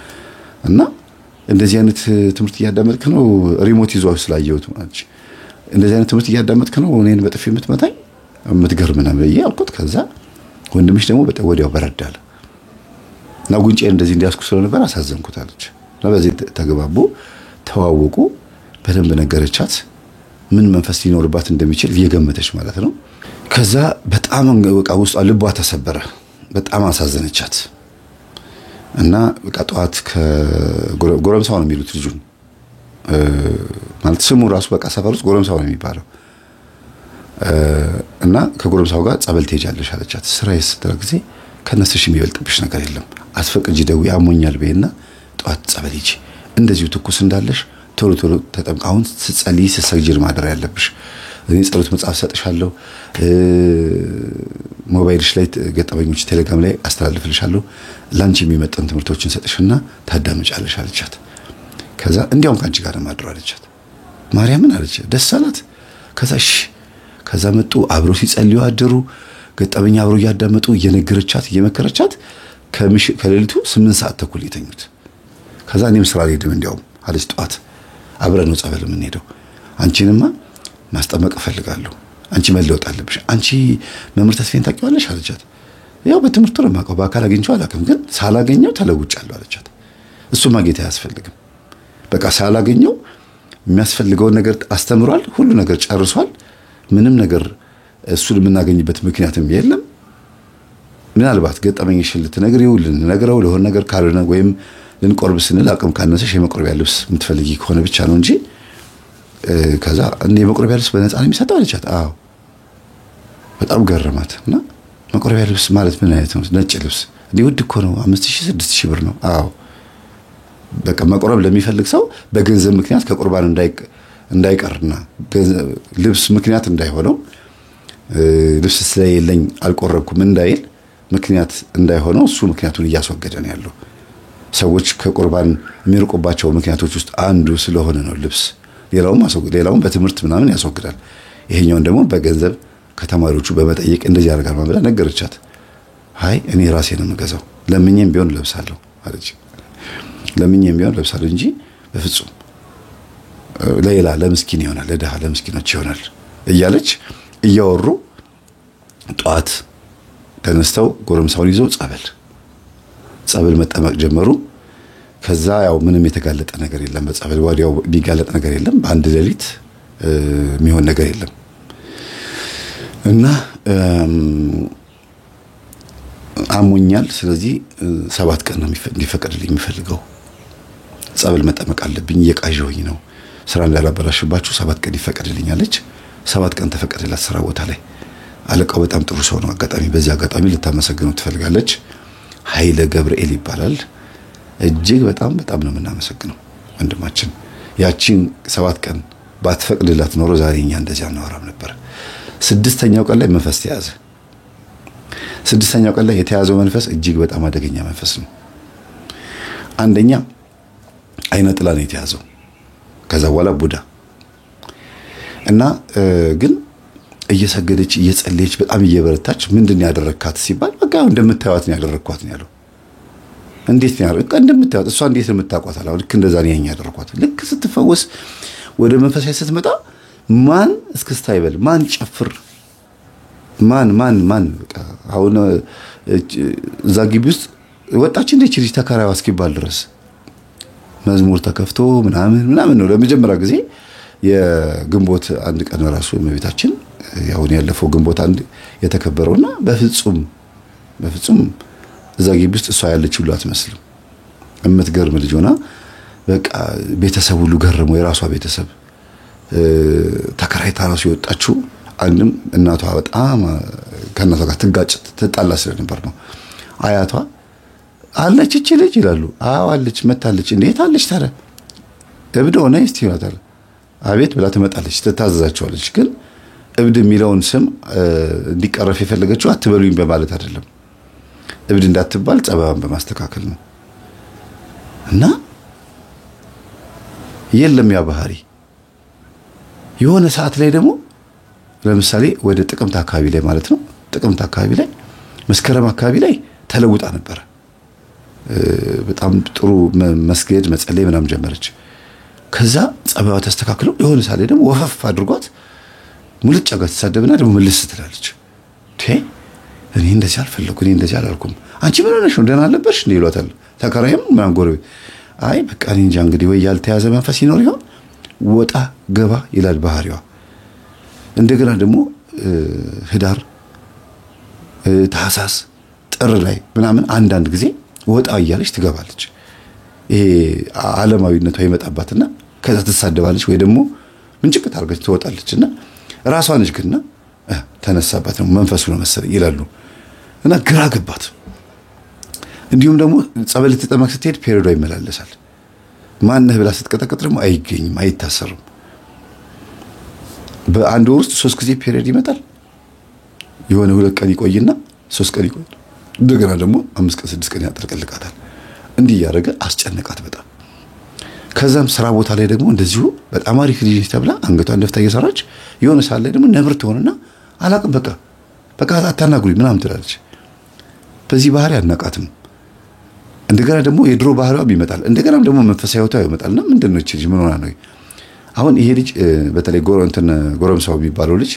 እና እንደዚህ አይነት ትምህርት እያዳመጥክ ነው ሪሞት ይዟው ስላየሁት ማለት እንደዚህ አይነት ትምህርት እያዳመጥክ ነው እኔን በጥፊ የምትመታኝ የምትገርም ነው ያልኩት። ከዛ ወንድምሽ ደግሞ ወዲያው በረዳለ እና ጉንጬን እንደዚህ እንዲያስኩ ስለነበር አሳዘንኩት አለች። እና በዚህ ተግባቡ፣ ተዋወቁ። በደንብ ነገረቻት ምን መንፈስ ሊኖርባት እንደሚችል እየገመተች ማለት ነው። ከዛ በጣም በቃ ውስጧ ልቧ ተሰበረ። በጣም አሳዘነቻት እና በቃ ጠዋት ከጎረምሳው ነው የሚሉት ልጁን ማለት ስሙ ራሱ በቃ ሰፈር ውስጥ ጎረምሳው ነው የሚባለው። እና ከጎረምሳው ጋር ጸበል ትሄጃለሽ አለቻት። ስራዬ ስትል ጊዜ ከነስሽ የሚበልጥብሽ ነገር የለም አስፈቅጂ ደውዬ አሞኛል በይና ጠዋት ጸበል ሂጂ። እንደዚሁ ትኩስ እንዳለሽ ቶሎ ተጠምቃ። አሁን ስትጸልይ ስትሰግጂ ማድረግ ያለብሽ። እኔ ጸሎት መጽሐፍ ሰጥሻለሁ፣ ሞባይልሽ ላይ ገጠመኞች ቴሌግራም ላይ አስተላልፍልሻለሁ፣ ላንቺ የሚመጣን ትምህርቶችን ሰጥሽና ታዳምጫለሽ አለቻት። ከዛ እንዲያውም ካንቺ ጋር ማድረግ አለቻት። ማርያምን አለች። ደስ አላት። ከዛ እሺ ከዛ መጡ አብረው ሲጸልዩ አደሩ። ገጠመኝ አብረው እያዳመጡ እየነገረቻት እየመከረቻት ከሌሊቱ 8 ሰዓት ተኩል የተኙት። ከዛ እኔም ስራ ልሄድም እንዲያውም አለች። ጠዋት አብረን ነው ጸበል የምንሄደው። አንቺንማ ማስጠመቅ እፈልጋለሁ፣ አንቺ መለወጥ አለብሽ። አንቺ መምህር ተስፋዬን ታውቂዋለሽ አለቻት። ያው በትምህርቱ ነው የማውቀው፣ በአካል አግኝቼው አላውቅም፣ ግን ሳላገኘው ተለውጫለሁ አለቻት። እሱማ ጌታ አያስፈልግም፣ በቃ ሳላገኘው የሚያስፈልገውን ነገር አስተምሯል፣ ሁሉ ነገር ጨርሷል። ምንም ነገር እሱን የምናገኝበት ምክንያትም የለም። ምናልባት ገጠመኝሽን ልትነግሪው ልንነግረው ለሆነ ነገር ካልሆነ ወይም ልንቆርብ ስንል አቅም ካነሰሽ የመቆርቢያ ልብስ የምትፈልጊ ከሆነ ብቻ ነው እንጂ ከዛ እንደ የመቆርቢያ ልብስ በነፃ ነው የሚሰጠው አለቻት። አዎ በጣም ገረማት። እና መቆርቢያ ልብስ ማለት ምን አይነት ነው? ነጭ ልብስ እንዴ ውድ እኮ ነው 5000 6000 ብር ነው። አዎ በቃ መቆረብ ለሚፈልግ ሰው በገንዘብ ምክንያት ከቁርባን እንዳይቀርና ልብስ ምክንያት እንዳይሆነው ልብስ ስለሌለኝ አልቆረብኩም እንዳይል ምክንያት እንዳይሆነው እሱ ምክንያቱን እያስወገደ ነው ያለው። ሰዎች ከቁርባን የሚርቁባቸው ምክንያቶች ውስጥ አንዱ ስለሆነ ነው ልብስ። ሌላውም በትምህርት ምናምን ያስወግዳል። ይሄኛውን ደግሞ በገንዘብ ከተማሪዎቹ በመጠየቅ እንደዚህ ያደርጋል ማለት ነገረቻት። አይ እኔ ራሴ ነው የምገዛው፣ ለምኜም ቢሆን ለብሳለሁ አለች። ለምኜም ቢሆን ለብሳለሁ እንጂ በፍጹም ለሌላ ለምስኪን ይሆናል፣ ለድሃ ለምስኪኖች ይሆናል እያለች እያወሩ ጠዋት ተነስተው ጎረምሳውን ይዘው ጸበል መጠመቅ ጀመሩ። ከዛ ያው ምንም የተጋለጠ ነገር የለም፣ በጸበል ወዲያው ቢጋለጥ ነገር የለም፣ በአንድ ሌሊት የሚሆን ነገር የለም። እና አሞኛል፣ ስለዚህ 7 ቀን ነው እንዲፈቀድልኝ የሚፈልገው፣ ጸበል መጠመቅ አለብኝ፣ እየቃዠሁኝ ነው፣ ስራ እንዳላበላሽባችሁ 7 ቀን ይፈቀድልኝ አለች። 7 ቀን ተፈቀደላት ስራ ቦታ ላይ። አለቃው በጣም ጥሩ ሰው ነው። በዚህ አጋጣሚ ልታመሰግነው ትፈልጋለች። ኃይለ ገብርኤል ይባላል። እጅግ በጣም ነው የምናመሰግነው ወንድማችን። ያቺን 7 ቀን ባትፈቅድላት ኖሮ ዛሬ እኛ እንደዚህ አናወራም ነበር። 6ኛው ቀን ላይ መንፈስ ተያዘ። 6ኛው ቀን ላይ የተያዘው መንፈስ እጅግ በጣም አደገኛ መንፈስ ነው። አንደኛ አይነ ጥላ ነው የተያዘው። ከዛ በኋላ ቡዳ እና ግን እየሰገደች እየጸለየች በጣም እየበረታች ምንድን ያደረካት ሲባል በቃ እንደምታዩት ነው ያደረኳት ነው ያለው። እንዴት ነው ያደረኳት? እንደምታዩት እሷ እንዴት ነው የምታቋት አለው። ልክ እንደዛ ነው ያደረኳት። ልክ ስትፈወስ ወደ መንፈሳዊ ስትመጣ ማን እስክስታ ይበል ማን ጨፍር ማን በቃ አሁን እዛ ግቢ ውስጥ ወጣች እንደ ልጅ ተከራይዋ እስኪባል ድረስ መዝሙር ተከፍቶ ምናምን ነው ለመጀመሪያ ጊዜ የግንቦት አንድ ቀን ራሱ እመቤታችን ያው ያለፈው ግንቦት አንድ የተከበረውና በፍጹም እዛ ግቢ ውስጥ እሷ ያለች ሁሉ አትመስልም እምትገርም ልጅ ሆና በቃ ቤተሰብ ሁሉ ገረመው የራሷ ቤተሰብ ተከራይታ ራሱ የወጣችው አንድም እናቷ በጣም ከእናቷ ጋር ትጣላ ስለነበር ነው አያቷ አለች እቺ ልጅ ይላሉ አዎ አለች መታለች እንዴት አለች ታረ እብድ ሆነ እስቲ ይላታል አቤት ብላ ትመጣለች ትታዘዛቸዋለች ግን እብድ የሚለውን ስም እንዲቀረፍ የፈለገችው አትበሉኝ በማለት አይደለም እብድ እንዳትባል ጸባዋን በማስተካከል ነው እና የለም ያ ባህሪ የሆነ ሰዓት ላይ ደግሞ ለምሳሌ ወደ ጥቅምት አካባቢ ላይ ማለት ነው ጥቅምት አካባቢ ላይ መስከረም አካባቢ ላይ ተለውጣ ነበር በጣም ጥሩ መስገድ መጸለይ ምናምን ጀመረች ከዛ ጸባዋ ተስተካክሎ የሆነ ሰዓት ላይ ደግሞ ወፈፍ አድርጓት ሙልጫ ጋር ተሳደብና ደግሞ መልስ ትላለች እኔ እንደዚህ አልፈለኩ እኔ እንደዚህ አላልኩም አንቺ ምን ሆነሽ ነው ደህና አለበሽ እንዴ ይሏታል ተከራይም ምናምን ጎረቤት አይ በቃ እኔ እንጃ እንግዲህ ወይ ያልተያዘ መንፈስ ይኖር ይሆን ወጣ ገባ ይላል ባህሪዋ እንደገና ደግሞ ህዳር ታህሳስ ጥር ላይ ምናምን አንዳንድ ጊዜ ወጣ እያለች ትገባለች ይሄ ዓለማዊነቷ ይመጣባትና ከዛ ትሳደባለች ወይ ደግሞ ምንጭቅ ታርገች ትወጣለችና ራሷ ነች ግና ተነሳባት ነው መንፈሱ ነው መሰለኝ ይላሉ እና ግራ ገባት እንዲሁም ደግሞ ጸበል ተጠመቅ ስትሄድ ፔሪዮዷ ይመላለሳል ማንነህ ብላ ስትቀጠቀጥ ደግሞ አይገኝም አይታሰርም በአንድ ወር ውስጥ 3 ጊዜ ፔሪዮድ ይመጣል የሆነ 2 ቀን ይቆይና 3 ቀን ይቆይ እንደገና ደግሞ 5 ቀን 6 ቀን ያጠርቀልቃታል እንዲህ ያረገ አስጨነቃት በጣም ከዛም ስራ ቦታ ላይ ደግሞ እንደዚሁ በጣም አሪፍ ልጅ ተብላ አንገቷን ደፍታ እየሰራች የሆነ ሰዓት ላይ ደግሞ ነብር ትሆንና አላቅም በቃ አታናግሩኝ ምናምን ትላለች በዚህ ባህሪ አናቃትም እንደገና ደግሞ የድሮ ባህሪዋ ይመጣል እንደገናም ደግሞ መንፈሳዊ ህይወቷ ይመጣልና ምንድነው እቺ ልጅ ምን ሆና ነው አሁን ይሄ ልጅ በተለይ ጎረምሳው የሚባለው ልጅ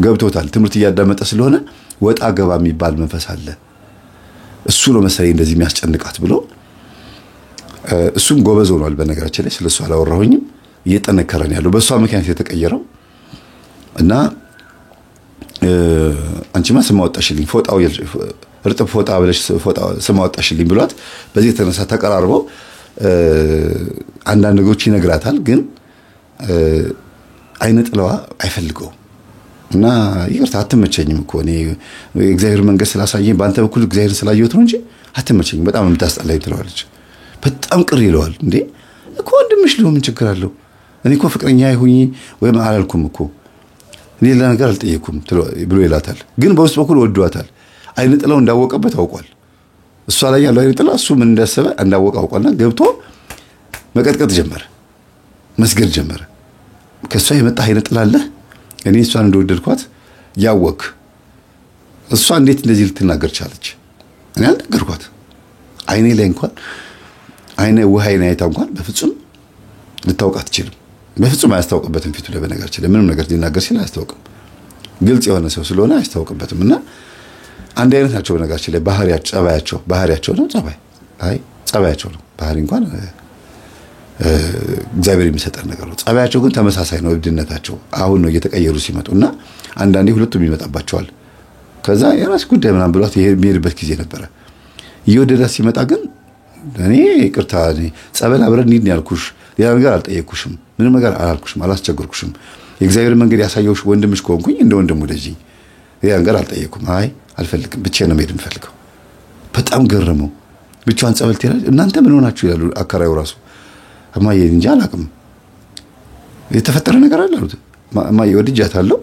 ገብቶታል ትምህርት እያዳመጠ ስለሆነ ወጣ ገባ የሚባል መንፈስ አለ እሱ ነው መሰለኝ እንደዚህ የሚያስጨንቃት ብሎ እሱም ጎበዝ ሆኗል በነገራችን ላይ ስለሱ አላወራሁኝም እየጠነከረን ያለው በሷ ምክንያት የተቀየረው እና አንቺማ ስም አወጣሽልኝ ፎጣው እርጥብ ፎጣ ብለሽ ፎጣ ስም አወጣሽልኝ ብሏት በዚህ የተነሳ ተቀራርበው አንዳንድ ነገሮች ይነግራታል ግን አይነጥለዋ አይፈልገው እና ይቅርታ አትመቸኝም እኮ እኔ እግዚአብሔር መንገድ ስላሳየኝ ባንተ በኩል እግዚአብሔር ስላየሁት ነው እንጂ አትመቸኝም በጣም የምታስጠላኝ ትለዋለች በጣም ቅር ይለዋል እንዴ እኮ ወንድምሽ ሊሆን ምን ችግር አለው እኔ እኮ ፍቅረኛ ይሁኝ ወይም አላልኩም እኮ እኔ ሌላ ነገር አልጠየኩም ብሎ ይላታል ግን በውስጥ በኩል ወዷታል አይነጥለው እንዳወቀበት አውቋል እሷ ላይ ያለው አይነጥለው እሱ ምን እንዳሰበ እንዳወቀ አውቋልና ገብቶ መቀጥቀጥ ጀመረ መስገድ ጀመረ ከሷ የመጣ አይነጥላለ እኔ እሷን እንደወደድኳት ያወቅ እሷ እንዴት እንደዚህ ልትናገር ቻለች እኔ አልነገርኳት አይኔ ላይ እንኳን አይኔ ወሃይና አይታ እንኳን በፍጹም ልታውቅ አትችልም በፍጹም አያስታውቅበትም ፊቱ ላይ በነገር ይችላል ምንም ነገር ሊናገር ሲል አያስታውቅም ግልጽ የሆነ ሰው ስለሆነ አያስታውቅበትምና አንድ አይነት ናቸው በነገራችን ላይ ባህሪያቸው ነው ጸባያቸው ነው ባህሪ እንኳን እግዚአብሔር የሚሰጠን ነገር ነው ጸባያቸው ግን ተመሳሳይ ነው እብድነታቸው አሁን ነው እየተቀየሩ ሲመጡና አንዳንዴ ሁለቱም ይመጣባቸዋል ከዛ የራስ ጉዳይ ምናምን ብሏት የሚሄድበት ጊዜ ነበር እየወደዳት ሲመጣ ግን እኔ ይቅርታ ጸበል አብረን እንሂድ ያልኩሽ ሌላ ነገር አልጠየቅኩሽም ምንም ነገር አላልኩሽም አላስቸገርኩሽም የእግዚአብሔር መንገድ ያሳየውሽ ወንድምሽ ኮንኩኝ እንደ ወንድም ወደዚህ ሌላ ነገር አልጠየቅኩም አይ አልፈልግም ብቻዬን ነው መሄድ የምፈልገው በጣም ገረመው ብቻዋን ጸበል ትሄዳለች እናንተ ምን ሆናችሁ ይላሉ አከራዩ ራሱ እማዬ እንጃ አላቅም የተፈጠረ ነገር አለ አሉት እማዬ ወድጃታለሁ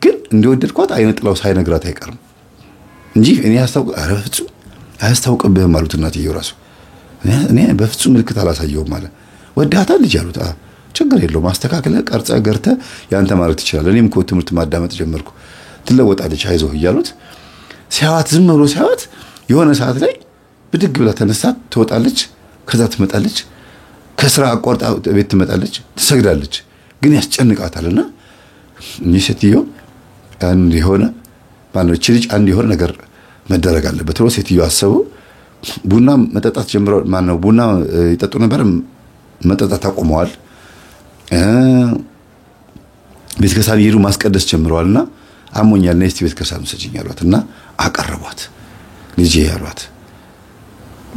ግን እንደወደድኳት አይነጥላው ሳይነግራት አይቀርም እንጂ እኔ አያስታውቅብህም አሉት እናትየው ራሱ እኔ በፍጹም ምልክት አላሳየውም ማለት ወዳታል ልጅ አሉት ችግር የለውም ማስተካከለ ቀርጻ ገርተ ያንተ ማለት ይችላል እኔም እኮ ትምህርት ማዳመጥ ጀመርኩ ትለወጣለች አይዞህ ይያሉት ሲያዋት ዝም ብሎ ሲያዋት የሆነ ሰዓት ላይ ብድግ ብላ ተነሳ ትወጣለች ከዛ ትመጣለች ከስራ አቋርጣ ቤት ትመጣለች ትሰግዳለች ግን ያስጨንቃታልና እኚህ ሴትዮ አንድ የሆነ ማነች ልጅ አንድ የሆነ ነገር መደረግ አለበት ብሎ ሴትዮ አሰቡ። ቡና መጠጣት ጀምረው ማነው ቡና ይጠጡ ነበር፣ መጠጣት አቆመዋል። ቤተክርስቲያን ይሄዱ ማስቀደስ ጀምረዋልና አሞኛል ነይ እስቲ ቤተክርስቲያን ውሰጂኝ አሏትና አቀረቧት። ልጄ ያሏት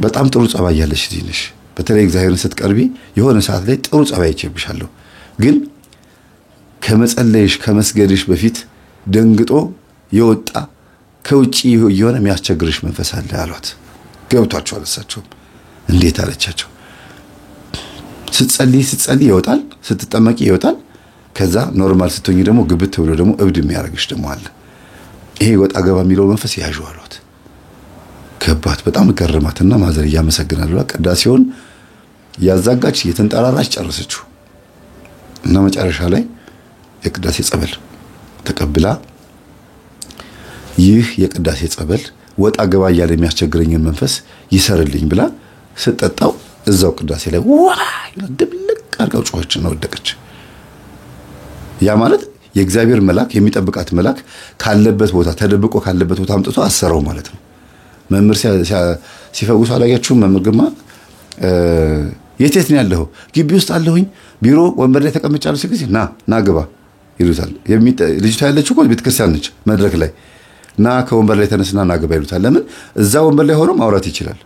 በጣም ጥሩ ጸባይ ያለሽ ልጅ ነሽ፣ በተለይ እግዚአብሔርን ስትቀርቢ የሆነ ሰዓት ላይ ጥሩ ጸባይ ይችብሻለሁ፣ ግን ከመጸለይሽ ከመስገድሽ በፊት ደንግጦ የወጣ ከውጪ የሆነ የሚያስቸግርሽ መንፈስ አለ አሏት። ገብቷቸዋል። እሳቸውም እንዴት አለቻቸው። ስትጸልይ ይወጣል፣ ስትጠመቂ ይወጣል። ከዛ ኖርማል ስትሆኚ ደግሞ ግብት ብሎ ደግሞ እብድ የሚያረግሽ ደግሞ አለ። ይሄ ወጣ ገባ የሚለው መንፈስ ያዡ አሏት። ገባት። በጣም ገረማትና ማዘር እያመሰግናለሁ ቅዳሴውን ያዛጋች የተንጠራራች ጨረሰችው እና መጨረሻ ላይ የቅዳሴ ጸበል ተቀብላ ይህ የቅዳሴ ጸበል ወጣ ገባ እያለ የሚያስቸግረኝን መንፈስ ይሰርልኝ ብላ ስትጠጣው እዛው ቅዳሴ ላይ ዋይ ድብልቅ አርጋው ጮኸችና ወደቀች። ያ ማለት የእግዚአብሔር መልአክ የሚጠብቃት መልአክ ካለበት ቦታ ተደብቆ ካለበት ቦታ አምጥቶ አሰረው ማለት ነው። መምህር ሲፈውሱ አላያችሁም? መምህር ግርማ የት ነው ያለው? ግቢ ውስጥ አለሁኝ፣ ቢሮ ወንበር ላይ ተቀምጫለሁ ሲል ና ግባ ይሉታል። ልጅቷ ያለችው እኮ ቤተክርስቲያን ነች፣ መድረክ ላይ ና ከወንበር ላይ ተነስና ና ግባ ይሉታል። ለምን? እዛ ወንበር ላይ ሆኖ ማውራት ይችላል።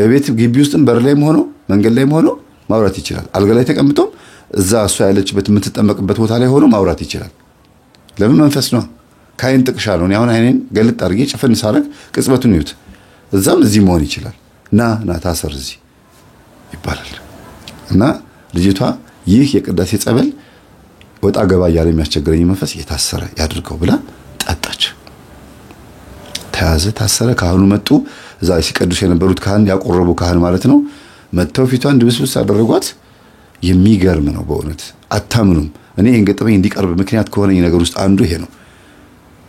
ቤት ግቢ ውስጥም በር ላይም ሆኖ መንገድ ላይም ሆኖ ማውራት ይችላል። አልጋ ላይ ተቀምጦም እዛ እሷ ያለችበት የምትጠመቅበት ቦታ ላይ ሆኖ ማውራት ይችላል። ለምን? መንፈስ ነው። ካይን ጥቅሻ ነው። አሁን አይኔን ገልጥ አድርጌ ጨፈን ሳረግ ቅጽበቱን ይዩት። እዛም እዚህ መሆን ይችላል። ና ታሰር እዚህ ይባላል። እና ልጅቷ ይህ የቅዳሴ ጸበል ወጣ ገባ እያለ የሚያስቸግረኝ መንፈስ የታሰረ ያድርገው ብላ ጠጣች። ተያዘ፣ ታሰረ። ካህኑ መጡ። እዛ ሲቀዱስ የነበሩት ካህን ያቆረቡ ካህን ማለት ነው። መተው ፊቷን ድብስብስ አደረጓት። የሚገርም ነው በእውነት አታምኑም። እኔ እንገጠመኝ እንዲቀርብ ምክንያት ከሆነኝ ነገር ውስጥ አንዱ ይሄ ነው።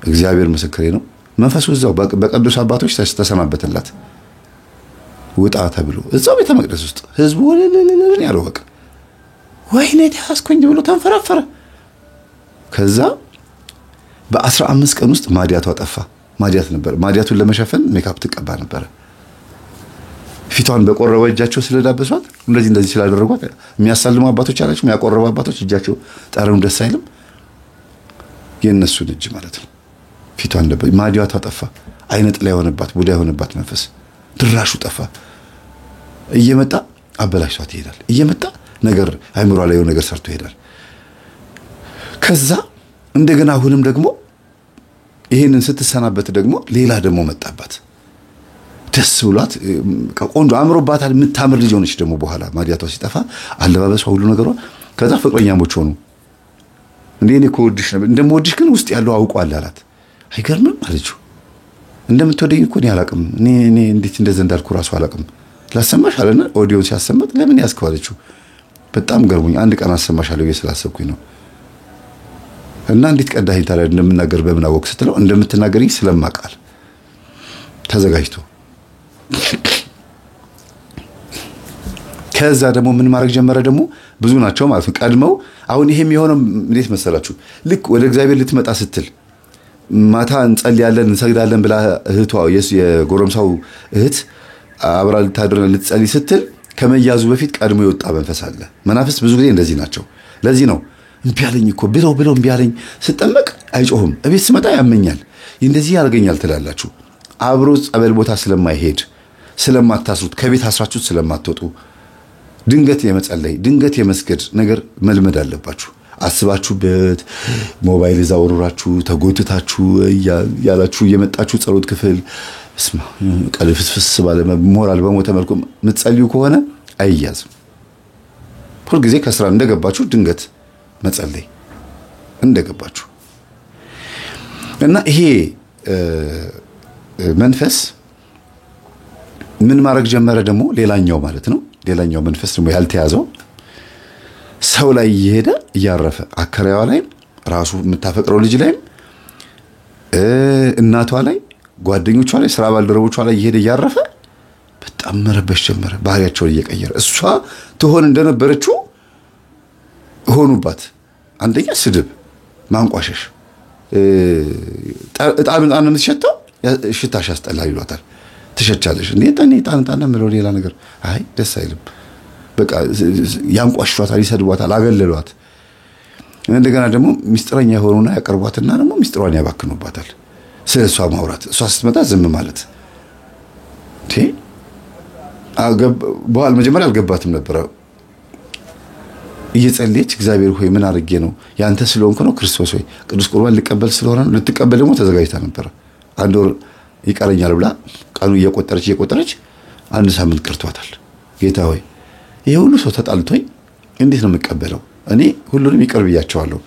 እግዚአብሔር ምስክሬ ነው። መንፈሱ እዛው በቅዱስ አባቶች ተሰናበተላት። ውጣ ተብሎ እዛው ቤተ መቅደስ ውስጥ ህዝቡ ወለለለን ያለው በቃ ወይኔ ተያዝኩኝ ብሎ ተንፈራፈረ። ከዛ በ15 ቀን ውስጥ ማዲያቷ ጠፋ። ማዲያት ነበር። ማዲያቱን ለመሸፈን ሜካፕ ትቀባ ነበር። ፊቷን በቆረበ እጃቸው ስለዳበሷት እንደዚህ ስላደረጓት የሚያሳልሙ አባቶች አላችሁ፣ የሚያቆረቡ አባቶች እጃቸው ጠረኑ ደስ አይልም። የነሱን እጅ ማለት ነው። ፊቷን ማዲያቷ ጠፋ። አይነት ላይ የሆነባት ቡዳ የሆነባት መንፈስ ድራሹ ጠፋ። እየመጣ አበላሽቷት ይሄዳል። እየመጣ ነገር አይምሯ ላይ የሆነ ነገር ሰርቶ ይሄዳል። ከዛ እንደገና አሁንም ደግሞ ይሄንን ስትሰናበት ደግሞ ሌላ ደግሞ መጣባት። ደስ ብሏት ቆንጆ አምሮባታል። የምታምር ልጅ ሆነች ደግሞ በኋላ ማዲያቷ ሲጠፋ አለባበሷ ሁሉ ነገሯ። ከዛ ፍቅረኛሞች ሆኑ። እንዴ እኔ እኮ ወድሽ ነበር፣ እንደምወድሽ ግን ውስጥ ያለው አውቋል አላት። አይገርምም አለችው። እንደምትወደኝ እኮ እኔ አላቅም፣ እኔ እንዴት እንደዛ እንዳልኩ ራሱ አላቅም። ላሰማሽ አለና ኦዲዮ ሲያሰማት ለምን ያስከው አለችው። በጣም ገርሞኝ አንድ ቀን አሰማሻለሁ ስላሰብኩኝ ነው። እና እንዴት ቀዳኸኝ ታዲያ እንደምናገር በምን አወቅ ስትለው እንደምትናገሪኝ ስለማቃል ተዘጋጅቶ ከዛ ደግሞ ምን ማድረግ ጀመረ። ደግሞ ብዙ ናቸው ማለት ነው ቀድመው። አሁን ይሄም የሆነው እንዴት መሰላችሁ? ልክ ወደ እግዚአብሔር ልትመጣ ስትል ማታ እንጸልያለን እንሰግዳለን ብላ እህቷ የጎረምሳው እህት አብራ ልትጸልይ ስትል ከመያዙ በፊት ቀድሞ የወጣ መንፈስ አለ። መናፍስት ብዙ ጊዜ እንደዚህ ናቸው። ለዚህ ነው እምቢ አለኝ እኮ ብለው እምቢ አለኝ። ስጠመቅ አይጮህም፣ እቤት ስመጣ ያመኛል፣ እንደዚህ ያርገኛል ትላላችሁ። አብሮ ጸበል ቦታ ስለማይሄድ ስለማታስሩት፣ ከቤት አስራችሁት ስለማትወጡ ድንገት የመጸለይ ድንገት የመስገድ ነገር መልመድ አለባችሁ። አስባችሁበት ሞባይል ዛውራችሁ ተጎትታችሁ ያላችሁ እየመጣችሁ ጸሎት ክፍል እስማ ቀልፍስፍስ ባለ ሞራል በሞተ መልኩ ምትጸልዩ ከሆነ አይያዝም። ሁሉ ጊዜ ከስራ እንደገባችሁ ድንገት መጸለይ እንደገባችሁ እና ይሄ መንፈስ ምን ማድረግ ጀመረ ደግሞ ሌላኛው ማለት ነው። ሌላኛው መንፈስ ደግሞ ያልተያዘው ሰው ላይ እየሄደ እያረፈ አከራዋ ላይ ራሱ የምታፈቅረው ልጅ ላይ እናቷ ላይ ጓደኞቿ ላይ ስራ ባልደረቦቿ ላይ እየሄደ እያረፈ በጣም መረበሽ ጀመረ። ባህሪያቸውን እየቀየረ እሷ ትሆን እንደነበረችው ሆኑባት። አንደኛ ስድብ፣ ማንቋሸሽ፣ እጣን ነው የምትሸተው፣ ሽታሽ ያስጠላል ይሏታል። ትሸቻለሽ እንዴ? እጣን ምለው ሌላ ነገር አይ ደስ አይልም። በቃ ያንቋሽሿታል፣ ይሰድቧታል፣ አገለሏት። እንደገና ደግሞ ሚስጥረኛ የሆኑና ያቀርቧትና ደግሞ ሚስጥሯን ያባክኑባታል። ስለሷ ማውራት፣ እሷ ስትመጣ ዝም ማለት በኋላ መጀመሪያ አልገባትም ነበር። እየጸለየች እግዚአብሔር ሆይ ምን አድርጌ ነው ያንተ ስለሆንኩ ነው ክርስቶስ ሆይ ቅዱስ ቁርባን ልቀበል ስለሆነ ነው። ልትቀበል ደግሞ ተዘጋጅታ ነበር። አንድ ወር ይቀረኛል ብላ ቀኑ እየቆጠረች አንድ ሳምንት ቀርቷታል። ጌታ ሆይ ይሄ ሁሉ ሰው ተጣልቶኝ እንዴት ነው የምቀበለው? እኔ ሁሉንም ይቅር ብያቸዋለሁ፣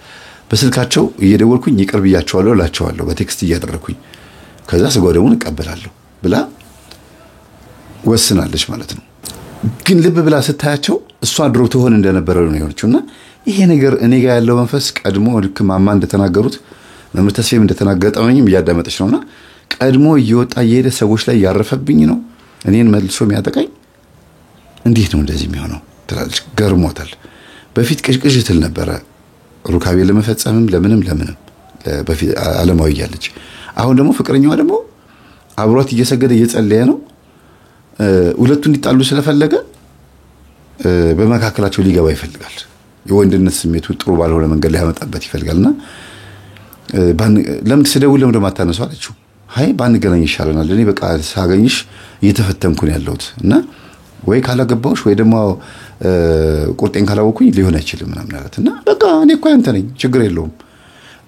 በስልካቸው እየደወልኩኝ ይቅር ብያቸዋለሁ እላቸዋለሁ፣ በቴክስት እያደረኩኝ ከዛ ስጋው ደግሞ እቀበላለሁ ብላ ወስናለች ማለት ነው። ግን ልብ ብላ ስታያቸው እሷ ድሮ ትሆን እንደነበረ ነው የሆነችውና ይሄ ነገር እኔ ጋር ያለው መንፈስ ቀድሞ ልክ ማማ እንደተናገሩት መምህር ተስፋዬም እንደተናገጠመኝም እያዳመጠች ነውና ቀድሞ እየወጣ እየሄደ ሰዎች ላይ ያረፈብኝ ነው እኔን መልሶ የሚያጠቃኝ። እንዴት ነው እንደዚህ የሚሆነው ትላለች። ገርሞታል። በፊት ቅዥቅዥ ትል ነበረ ሩካቤ ለመፈጸምም ለምንም በፊት ዓለማዊ እያለች፣ አሁን ደግሞ ፍቅረኛዋ ደግሞ አብሯት እየሰገደ እየጸለየ ነው። ሁለቱ እንዲጣሉ ስለፈለገ በመካከላቸው ሊገባ ይፈልጋል። የወንድነት ስሜቱ ጥሩ ባልሆነ መንገድ ላይ ያመጣበት ይፈልጋልና ለምን ስደውል ለምን እንደማታነሳው አለችው። አይ ባንገናኝ ይሻለናል፣ እኔ በቃ ሳገኝሽ እየተፈተንኩ ነው ያለሁት እና ወይ ካላገባውሽ ወይ ደግሞ ቁርጤን ካላወኩኝ ሊሆን አይችልም ምናምን አለትና በቃ እኔ እኮ ያንተ ነኝ ችግር የለውም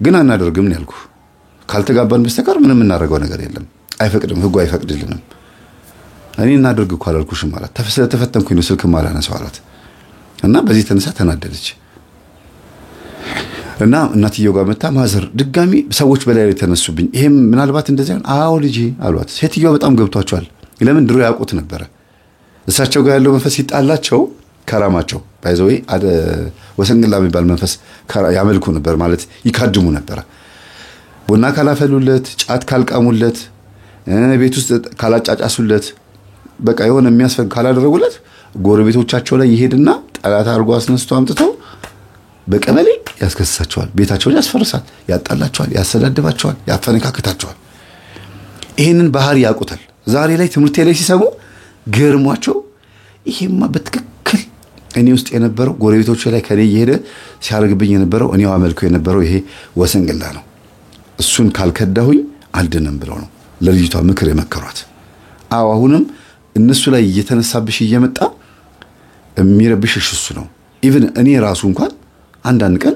ግን አናደርግም ነው ያልኩህ። ካልተጋባን በስተቀር ምንም እናደርገው ነገር የለም፣ አይፈቅድም፣ ህጉ አይፈቅድልንም። እኔ እናደርግ እኮ አላልኩሽም ማለት ተፈተንኩኝ ነው ስልክ ማላነሳው አላት እና በዚህ ተነሳ ተናደደች እና እናትየው ጋር መጣ። ማዘር ድጋሚ ሰዎች በላይ ላይ ተነሱብኝ፣ ይሄም ምናልባት እንደዚህ አዎ ልጄ አሏት። ሴትየዋ በጣም ገብቷቸዋል። ለምን ድሮ ያውቁት ነበረ እሳቸው ጋር ያለው መንፈስ ይጣላቸው ከራማቸው ባይዘው ወሰንግላ የሚባል መንፈስ ያመልኩ ነበር ማለት ይካድሙ ነበር። ቡና ካላፈሉለት፣ ጫት ካልቃሙለት፣ ቤት ውስጥ ካላጫጫሱለት፣ በቃ የሆነ የሚያስፈልግ ካላደረጉለት ጎረቤቶቻቸው ላይ ይሄድና ጠላት አድርጎ አስነስቶ አምጥተው በቀበሌ ያስከስሳቸዋል፣ ቤታቸውን ያስፈርሳል፣ ያጣላቸዋል፣ ያሰዳድባቸዋል፣ ያፈነካክታቸዋል። ይሄንን ባህሪ ያውቁታል። ዛሬ ላይ ትምህርት ላይ ሲሰሙ ገርሟቸው ይሄማ በትክክል እኔ ውስጥ የነበረው ጎረቤቶቼ ላይ ከኔ እየሄደ ሲያርግብኝ የነበረው እኔው አመልከው የነበረው ይሄ ወሰንግላ ነው፣ እሱን ካልከዳሁኝ አልድንም ብለው ነው ለልጅቷ ምክር የመከሯት። አሁንም እነሱ ላይ እየተነሳብሽ እየመጣ የሚረብሽሽ እሱ ነው። ኢቭን እኔ ራሱ እንኳን አንዳንድ ቀን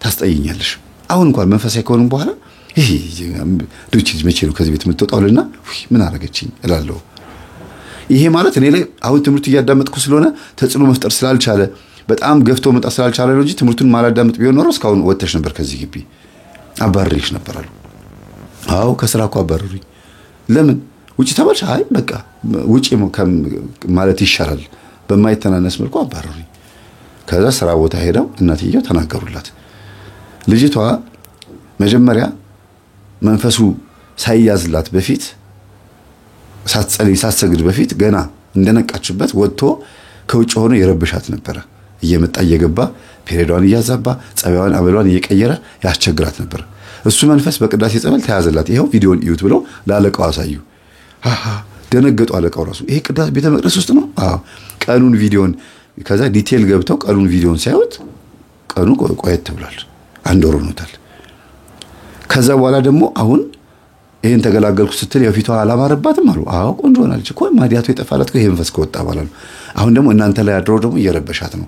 ታስጠይኛለሽ። አሁን እንኳን መንፈሳዊ ከሆነም በኋላ ይሄ ልጅ መቼ ነው ከዚህ ቤት የምትወጣውልና ምን አረገችኝ እላለሁ። ይሄ ማለት እኔ ላይ አሁን ትምህርት እያዳመጥኩ ስለሆነ ተጽዕኖ መፍጠር ስላልቻለ በጣም ገፍቶ መጣ ስላልቻለ ነው እንጂ ትምህርቱን ማላዳመጥ ቢሆን ኖሮ እስካሁን ወጥተሽ ነበር ከዚህ ግቢ አባርሪሽ ነበር አሉ። አዎ ከስራ እኮ አባርሩኝ። ለምን ውጪ ተባልሽ? አይ በቃ ውጪ ማለት ይሻላል በማይተናነስ መልኩ አባርሩኝ። ከዛ ስራ ቦታ ሄደው እናትየው ተናገሩላት። ልጅቷ መጀመሪያ መንፈሱ ሳይያዝላት በፊት ሳትጸልይ ሳትሰግድ በፊት ገና እንደነቃችበት ወጥቶ ከውጭ ሆኖ የረብሻት ነበር። እየመጣ እየገባ ፔሬዷን እያዛባ ጸባዩን አበሏን እየቀየረ ያስቸግራት ነበር። እሱ መንፈስ በቅዳሴ ጸበል ተያዘላት። ይሄው ቪዲዮን እዩት ብለው ለአለቃው አሳዩ። ደነገጡ። አለቃው ራሱ ይሄ ቅዳሴ ቤተ መቅደስ ውስጥ ነው? አዎ። ቀኑን ቪዲዮን ከዛ ዲቴል ገብተው ቀኑን ቪዲዮን ሲያዩት ቀኑ ቆየት ብሏል። አንድ ወር ሆኖታል። ከዛ በኋላ ደግሞ አሁን ይሄን ተገላገልኩ ስትል የፊቷ አላማረባትም አሉ። አዎ ቆንጆ ሆናለች እኮ ማዲያቱ የጠፋላት እኮ ይሄ መንፈስ ከወጣ በኋላ ነው። አሁን ደግሞ እናንተ ላይ አድሮ ደግሞ እየረበሻት ነው።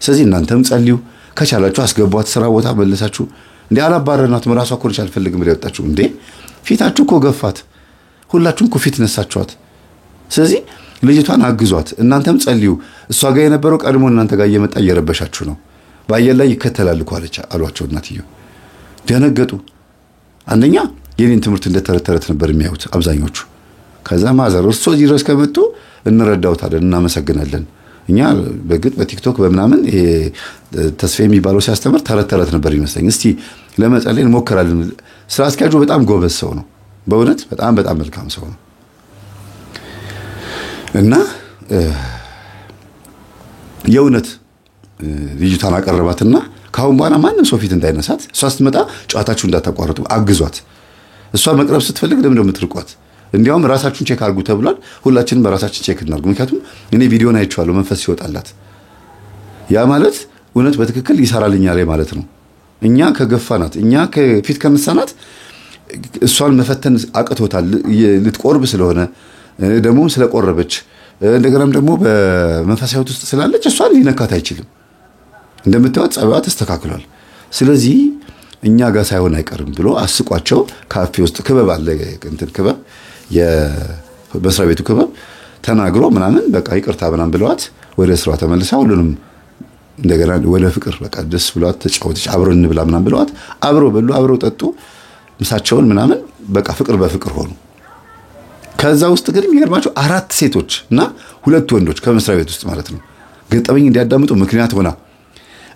ስለዚህ እናንተም ጸልዩ፣ ከቻላችሁ አስገቧት ስራ ቦታ መልሳችሁ። እንዴ አላባረናትም፣ ራሷ እኮ ነች አልፈልግም ብላ ወጣችሁ። እንዴ ፊታችሁ እኮ ገፋት፣ ሁላችሁም እኮ ፊት ነሳችኋት። ስለዚህ ልጅቷን አግዟት፣ እናንተም ጸልዩ። እሷ ጋር የነበረው ቀድሞ እናንተ ጋር እየመጣ እየረበሻችሁ ነው፣ ባየር ላይ ይከተላል እኮ አሏቸው። እናትየው ደነገጡ። አንደኛ የኔን ትምህርት እንደተረተረት ነበር የሚያዩት አብዛኞቹ። ከዛ ማዘር እርሶ እዚህ ድረስ ከመጡ እንረዳውታለን፣ እናመሰግናለን። እኛ በግጥ በቲክቶክ በመናምን ተስፋዬ የሚባለው ሲያስተምር ተረተረት ነበር ይመስለኝ። እስቲ ለመጸለይ እንሞክራለን። ስራ አስኪያጁ በጣም ጎበዝ ሰው ነው፣ በእውነት በጣም በጣም መልካም ሰው ነው። እና የእውነት ልጅቷን አቀረባትና ካሁን በኋላ ማንም ሰው ፊት እንዳይነሳት፣ እሷ ስትመጣ ጨዋታችሁ እንዳታቋርጡ አግዟት። እሷ መቅረብ ስትፈልግ ለምን እንደምትርቋት? እንዲያውም ራሳችሁን ቼክ አድርጉ ተብሏል። ሁላችንም በራሳችን ቼክ እናድርግ። ምክንያቱም እኔ ቪዲዮን አይቼዋለሁ መንፈስ ሲወጣላት፣ ያ ማለት እውነት በትክክል ይሰራልኛል ማለት ነው። እኛ ከገፋናት፣ እኛ ከፊት ከነሳናት እሷን መፈተን አቅቶታል። ልትቆርብ ስለሆነ ደግሞ ስለቆረበች እንደገናም ደግሞ በመንፈሳዊ ውስጥ ስላለች እሷን ሊነካት አይችልም። እንደምታዩት ጸባዋ ተስተካክሏል። ስለዚህ እኛ ጋር ሳይሆን አይቀርም ብሎ አስቋቸው ካፌ ውስጥ ክበብ አለ፣ እንትን ክበብ የመስሪያ ቤቱ ክበብ ተናግሮ ምናምን በቃ ይቅርታ ምናምን ብለዋት ወደ ስራዋ ተመልሳ ሁሉንም እንደገና ወደ ፍቅር በቃ ደስ ብሏት ተጫወተች። አብረን እንብላ ምናምን ብለዋት አብረው በሉ፣ አብረው ጠጡ ምሳቸውን ምናምን በቃ ፍቅር በፍቅር ሆኑ። ከዛ ውስጥ ግን የሚገርማቸው 4 ሴቶች እና 2 ወንዶች ከመስሪያ ቤት ውስጥ ማለት ነው ገጠመኝ እንዲያዳምጡ ምክንያት ሆና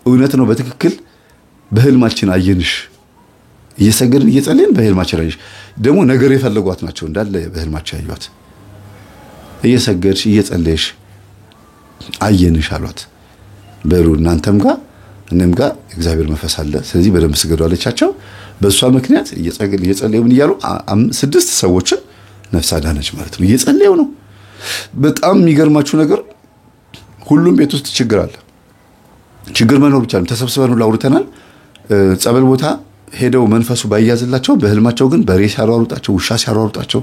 እውነት ነው በትክክል በህልማችን አየንሽ፣ እየሰገድን እየጸለይን በህልማችን አየንሽ። ደግሞ ነገር የፈለጓት ናቸው እንዳለ በህልማቸው ያዩት። እየሰገድሽ እየጸለይሽ አየንሽ አሏት። በሉ እናንተም ጋር እኔም ጋር እግዚአብሔር መንፈስ አለ፣ ስለዚህ በደንብ ስገዱ አለቻቸው። በእሷ ምክንያት እየጸለዩ ምን እያሉ 6 ሰዎችን ነፍስ አዳነች ማለት ነው። እየጸለዩ ነው። በጣም የሚገርማችሁ ነገር ሁሉም ቤት ውስጥ ችግር አለ። ችግር መኖር ብቻ ነው። ተሰብስበን ሁሉ አውርተናል። ጸበል ቦታ ሄደው መንፈሱ ባያዝላቸው በህልማቸው ግን በሬ ሲያሯሩጣቸው፣ ውሻ ሲያሯሩጣቸው፣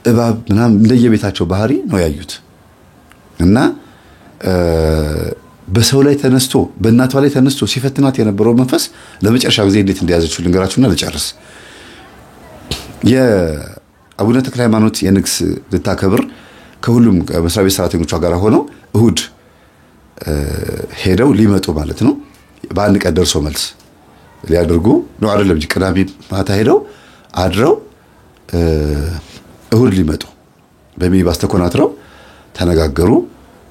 እባብ ምናምን እንደየቤታቸው ባህሪ ነው ያዩት። እና በሰው ላይ ተነስቶ በእናቷ ላይ ተነስቶ ሲፈትናት የነበረው መንፈስ ለመጨረሻ ጊዜ እንዴት እንደያዘችው ልንገራችሁና ልጨርስ። የአቡነ ተክለ ሃይማኖት የንግስ ልታከብር ከሁሉም መስሪያ ቤት ሰራተኞቿ ጋር ሆነው እሁድ ሄደው ሊመጡ ማለት ነው። በአንድ ቀን ደርሶ መልስ ሊያደርጉ ነው አይደለም እንጂ ቅዳሜ ማታ ሄደው አድረው እሁድ ሊመጡ በሚኒባስ ተኮናትረው ተነጋገሩ።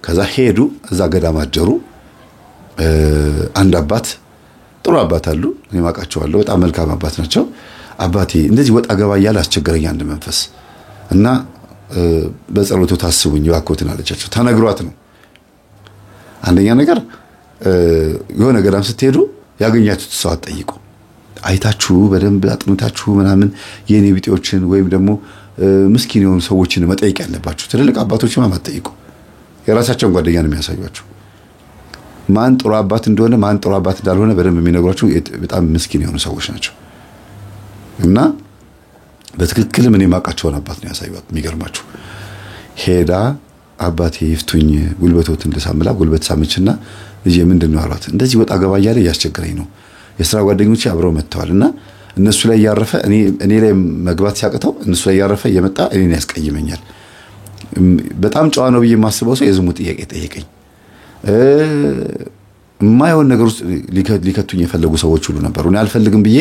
ከዛ ሄዱ። እዛ ገዳም አደሩ። አንድ አባት ጥሩ አባት አሉ፣ እኔ ማውቃቸዋለሁ። በጣም መልካም አባት ናቸው። አባቴ እንደዚህ ወጣ ገባ እያለ አስቸገረኝ አንድ መንፈስ እና በጸሎቱ ታስቡኝ እባክዎትን አለቻቸው። ተነግሯት ነው። አንደኛ ነገር የሆነ ገዳም ስትሄዱ ያገኛችሁት ሰው አትጠይቁ። አይታችሁ በደንብ አጥንታችሁ ምናምን የኔ ቢጤዎችን ወይም ደግሞ ምስኪን የሆኑ ሰዎችን መጠየቅ ያለባችሁ። ትልልቅ አባቶችን አትጠይቁ። የራሳቸውን ጓደኛ ነው የሚያሳዩአችሁ። ማን ጥሩ አባት እንደሆነ ማን ጥሩ አባት እንዳልሆነ በደንብ የሚነግሯችሁ በጣም ምስኪን የሆኑ ሰዎች ናቸው። እና በትክክል ምን የማውቃቸውን አባት ነው ያሳዩት። የሚገርማችሁ ሄዳ አባቴ ይፍቱኝ ጉልበቶትን ልሳምላ ጉልበት ሳመችና ልጄ ምንድነው አሏት። እንደዚህ ወጣ ገባ እያለ ያስቸግረኝ ነው። የሥራ ጓደኞቼ አብረው መጥተዋልና እነሱ ላይ ያረፈ እኔ ላይ መግባት ሲያቅተው እነሱ ላይ ያረፈ እየመጣ እኔን ያስቀይመኛል። በጣም ጨዋ ነው ብዬ የማስበው ሰው የዝሙት ጥያቄ ጠየቀኝ። የማይሆን ነገር ውስጥ ሊከቱኝ የፈለጉ ሰዎች ሁሉ ነበሩ። እኔ አልፈልግም ብዬ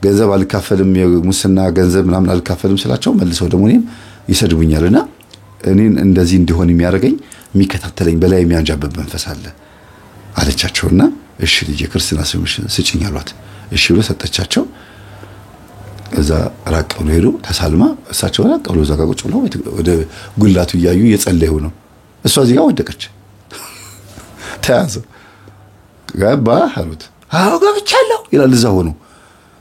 ገንዘብ አልካፈልም፣ የሙስና ገንዘብ ምናምን አልካፈልም ስላቸው መልሰው ደግሞ እኔን ይሰድቡኛልና እኔን እንደዚህ እንዲሆን የሚያደርገኝ የሚከታተለኝ በላይ የሚያንጃብብ መንፈስ አለ አለቻቸውና እሺ ልጄ ክርስትና ስጭኝ አሏት። እሺ ብሎ ሰጠቻቸው። እዛ ራቅ ብሎ ሄዱ። ተሳልማ እሳቸው ራቅ ብሎ እዛ ጋር ቁጭ ብለው ወደ ጉላቱ እያዩ እየጸለዩ ነው። እሷ እዚህ ጋር ወደቀች። ተያዘ። ገባ አሉት። አዎ ገብቻለሁ ይላል እዛ ሆኖ።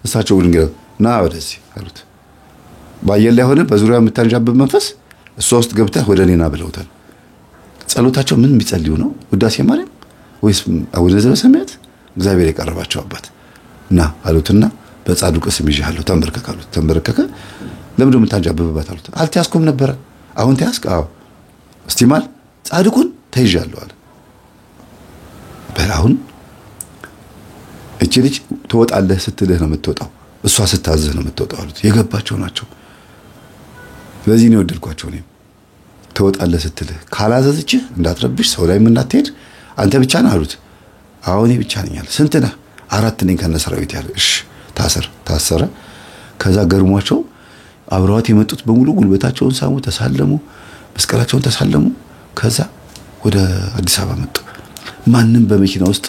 እሳቸው ድንገት ና ወደዚህ አሉት። ባየለ ሆነ በዙሪያ የምታንዣብብ መንፈስ እሷ ውስጥ ገብተህ ወደ እኔና ብለውታል። ጸሎታቸው ምን ቢጸልዩ ነው? ውዳሴ ማርያም ወይስ አቡነ ዘበሰማያት? እግዚአብሔር የቀረባቸው አባት ና አሉትና በጻድቁ ስም ይዤሃለሁ ተንበርከክ አሉት። ተንበረከከ። ለምን የምታንዣብብባት አሉት። አልተያዝኩም ነበረ። አሁን ተያዝክ? አዎ። እስቲ ማል ጻድቁን ተይዣለሁ አለ። በላሁን እቺ ልጅ ትወጣለህ ስትልህ ነው የምትወጣው፣ እሷ ስታዝህ ነው የምትወጣው አሉት። የገባቸው ናቸው። ስለዚህ ነው ወደድኳቸው። እኔም ትወጣለህ ስትልህ ካላዘዝችህ እንዳትረብሽ፣ ሰው ላይ እንዳትሄድ አንተ ብቻ ነህ አሉት። አሁን እኔ ብቻ ነኝ አለ። ስንት ነህ? 4 ነኝ ከነ ሰራዊት ያለ። እሺ ታሰረ። ከዛ ገርሟቸው አብረዋት የመጡት በሙሉ ጉልበታቸውን ሳሙ፣ ተሳለሙ፣ መስቀላቸውን ተሳለሙ። ከዛ ወደ አዲስ አበባ መጡ። ማንም በመኪና ውስጥ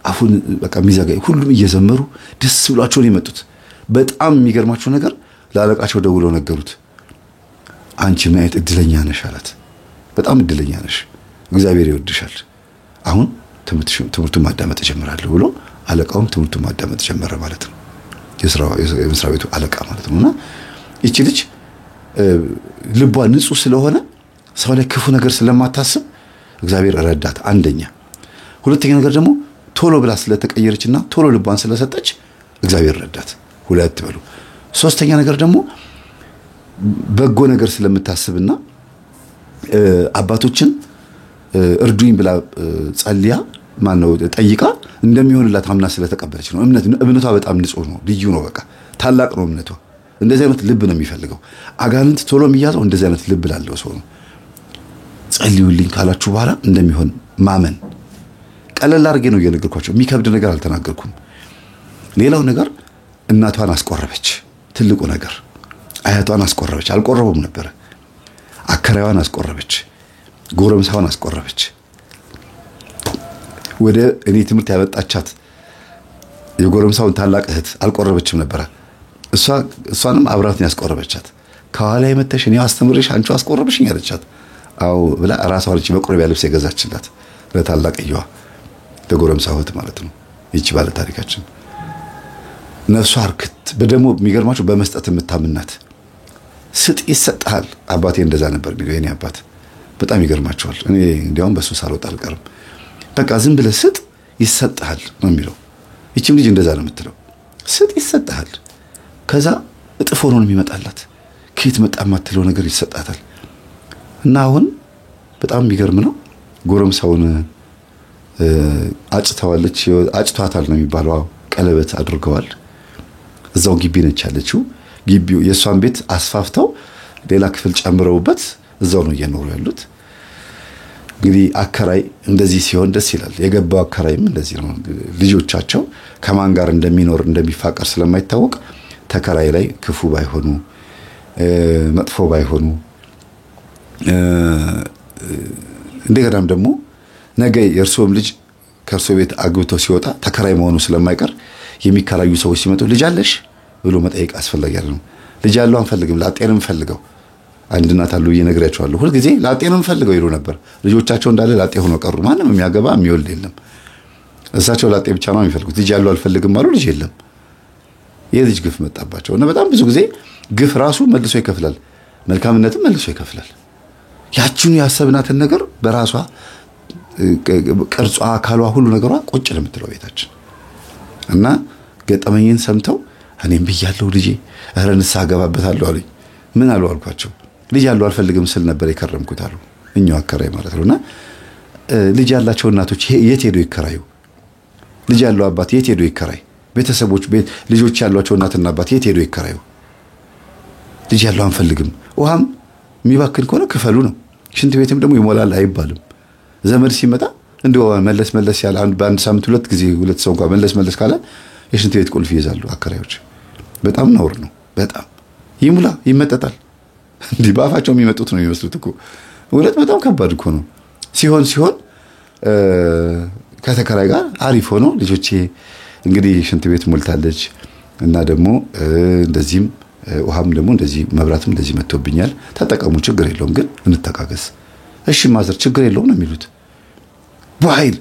አፉን በቃ የሚዘጋይ ሁሉም እየዘመሩ ደስ ብሏቸው ነው የመጡት። በጣም የሚገርማቸው ነገር ለአለቃቸው ደውለው ነገሩት። አንቺ ምን አይነት እድለኛ ነሽ አላት። በጣም እድለኛ ነሽ፣ እግዚአብሔር ይወድሻል። አሁን ትምህርቱን ማዳመጥ ጀምራለሁ ብሎ አለቃውም ትምህርቱን ማዳመጥ ጀመረ ማለት ነው። የመስሪያ ቤቱ አለቃ ማለት ነውና እቺ ልጅ ልቧ ንጹህ ስለሆነ ሰው ላይ ክፉ ነገር ስለማታስብ እግዚአብሔር ረዳት። አንደኛ። ሁለተኛ ነገር ደግሞ ቶሎ ብላ ስለተቀየረችና ቶሎ ልቧን ስለሰጠች እግዚአብሔር ረዳት። ሁለት በሉ። ሶስተኛ ነገር ደግሞ በጎ ነገር ስለምታስብና አባቶችን እርዱኝ ብላ ጸልያ ማነው ጠይቃ እንደሚሆንላት አምና ስለተቀበለች ነው። እምነቷ በጣም ንጹህ ነው፣ ልዩ ነው። በቃ ታላቅ ነው እምነቷ። እንደዚህ አይነት ልብ ነው የሚፈልገው። አጋንንት ቶሎ የሚያዘው እንደዚህ አይነት ልብ ላለው ሰው ነው። ጸልዩልኝ ካላችሁ በኋላ እንደሚሆን ማመን። ቀለል አድርጌ ነው እየነገርኳቸው፣ የሚከብድ ነገር አልተናገርኩም። ሌላው ነገር እናቷን አስቆረበች። ትልቁ ነገር አያቷን አስቆረበች። አልቆረቡም ነበር። አከራዋን አስቆረበች። ጎረምሳዋን አስቆረበች። ወደ እኔ ትምህርት ያመጣቻት የጎረምሳውን ታላቅ እህት አልቆረበችም ነበር። እሷንም አብራትን ያስቆረበቻት። ከኋላ የመተሽ እኔ አስተምርሽ አንቺ አስቆረብሽኝ አለቻት። አው ብላ ራሷ ልጅ መቆረቢያ ልብስ የገዛችላት ለታላቅየዋ ለጎረምሳው እህት ማለት ነው። ይቺ ባለ ታሪካችን ነፍሷ አርክት በደሞ የሚገርማችሁ በመስጠት የምታምናት ስጥ ይሰጣል። አባቴ እንደዛ ነበር ቢለው የኔ አባት በጣም ይገርማቸዋል። እኔ እንዲያውም በሱ ሳልወጣ አልቀርም። በቃ ዝም ብለህ ስጥ ይሰጣል ነው የሚለው። ይቺም ልጅ እንደዛ ነው የምትለው። ስጥ ይሰጣል። ከዛ እጥፍ ሆኖ ነው የሚመጣላት። ከየት መጣ የማትለው ነገር ይሰጣታል። እና አሁን በጣም የሚገርም ነው። ጎረምሳውን አጭታዋለች። አጭቷታል ነው የሚባለው። ቀለበት አድርገዋል። እዛው ግቢ ነች ያለችው። ግቢው የሷን ቤት አስፋፍተው ሌላ ክፍል ጨምረውበት እዛው ነው እየኖሩ ያሉት። እንግዲህ አከራይ እንደዚህ ሲሆን ደስ ይላል። የገባው አከራይም እንደዚህ ነው። ልጆቻቸው ከማን ጋር እንደሚኖር እንደሚፋቀር ስለማይታወቅ ተከራይ ላይ ክፉ ባይሆኑ መጥፎ ባይሆኑ እንደገናም ደግሞ ነገ የእርሶም ልጅ ከእርሶ ቤት አግብቶ ሲወጣ ተከራይ መሆኑ ስለማይቀር የሚከራዩ ሰዎች ሲመጡ ልጅ አለሽ ብሎ መጠየቅ አስፈላጊ አይደለም። ልጅ ያለው አንፈልግም ላጤንም ፈልገው አንድ እናት አሉ እየነግራቸዋለሁ። ሁሉ ጊዜ ላጤንም ፈልገው ይሉ ነበር። ልጆቻቸው እንዳለ ላጤ ሆኖ ቀሩ። ማንም የሚያገባ የሚወልድ የለም። እሳቸው ላጤ ብቻ ነው የሚፈልጉት። ልጅ ያለው አልፈልግም አሉ። ልጅ የለም። የልጅ ግፍ መጣባቸው እና በጣም ብዙ ጊዜ ግፍ ራሱ መልሶ ይከፍላል፣ መልካምነትም መልሶ ይከፍላል። ያቺኑ ያሰብናትን ነገር በራሷ ቅርጿ፣ አካሏ፣ ሁሉ ነገሯ ቁጭ ነው የምትለው ቤታችን እና ገጠመኝን ሰምተው እኔም ብያለሁ ልጄ ኧረ ንስሐ ገባበታለሁ አሉኝ። ምን አሉ አልኳቸው። ልጅ ያለው አልፈልግም ስል ነበር የከረምኩት አሉ። እኛው አከራይ ማለት ነውና ልጅ ያላቸው እናቶች የት ሄዶ ይከራዩ? ልጅ ያለው አባት የት ሄዶ ይከራይ? ቤተሰቦች ልጆች ያሏቸው እናትና አባት የት ሄዶ ይከራዩ? ልጅ ያለው አንፈልግም። ውሃም የሚባክን ከሆነ ክፈሉ ነው። ሽንት ቤትም ደግሞ ይሞላል አይባልም። ዘመድ ሲመጣ እንደው መለስ ያለ በአንድ ሳምንት ሁለት ሰው እንኳን መለስ ካለ የሽንት ቤት ቁልፍ ይይዛሉ አከራዮች። በጣም ነውር ነው። በጣም ይሙላ ይመጠጣል። እንዲህ ባፋቸው የሚመጡት ነው የሚመስሉት እኮ። እውነት በጣም ከባድ እኮ ነው። ሲሆን ከተከራይ ጋር አሪፍ ሆኖ ልጆቼ እንግዲህ ሽንት ቤት ሞልታለች እና ደግሞ እንደዚህም ውሃም ደግሞ እንደዚህ መብራትም እንደዚህ መጥቶብኛል፣ ተጠቀሙ፣ ችግር የለውም ግን እንተጋገዝ። እሺ ማዘር ችግር የለውም ነው የሚሉት። በኃይል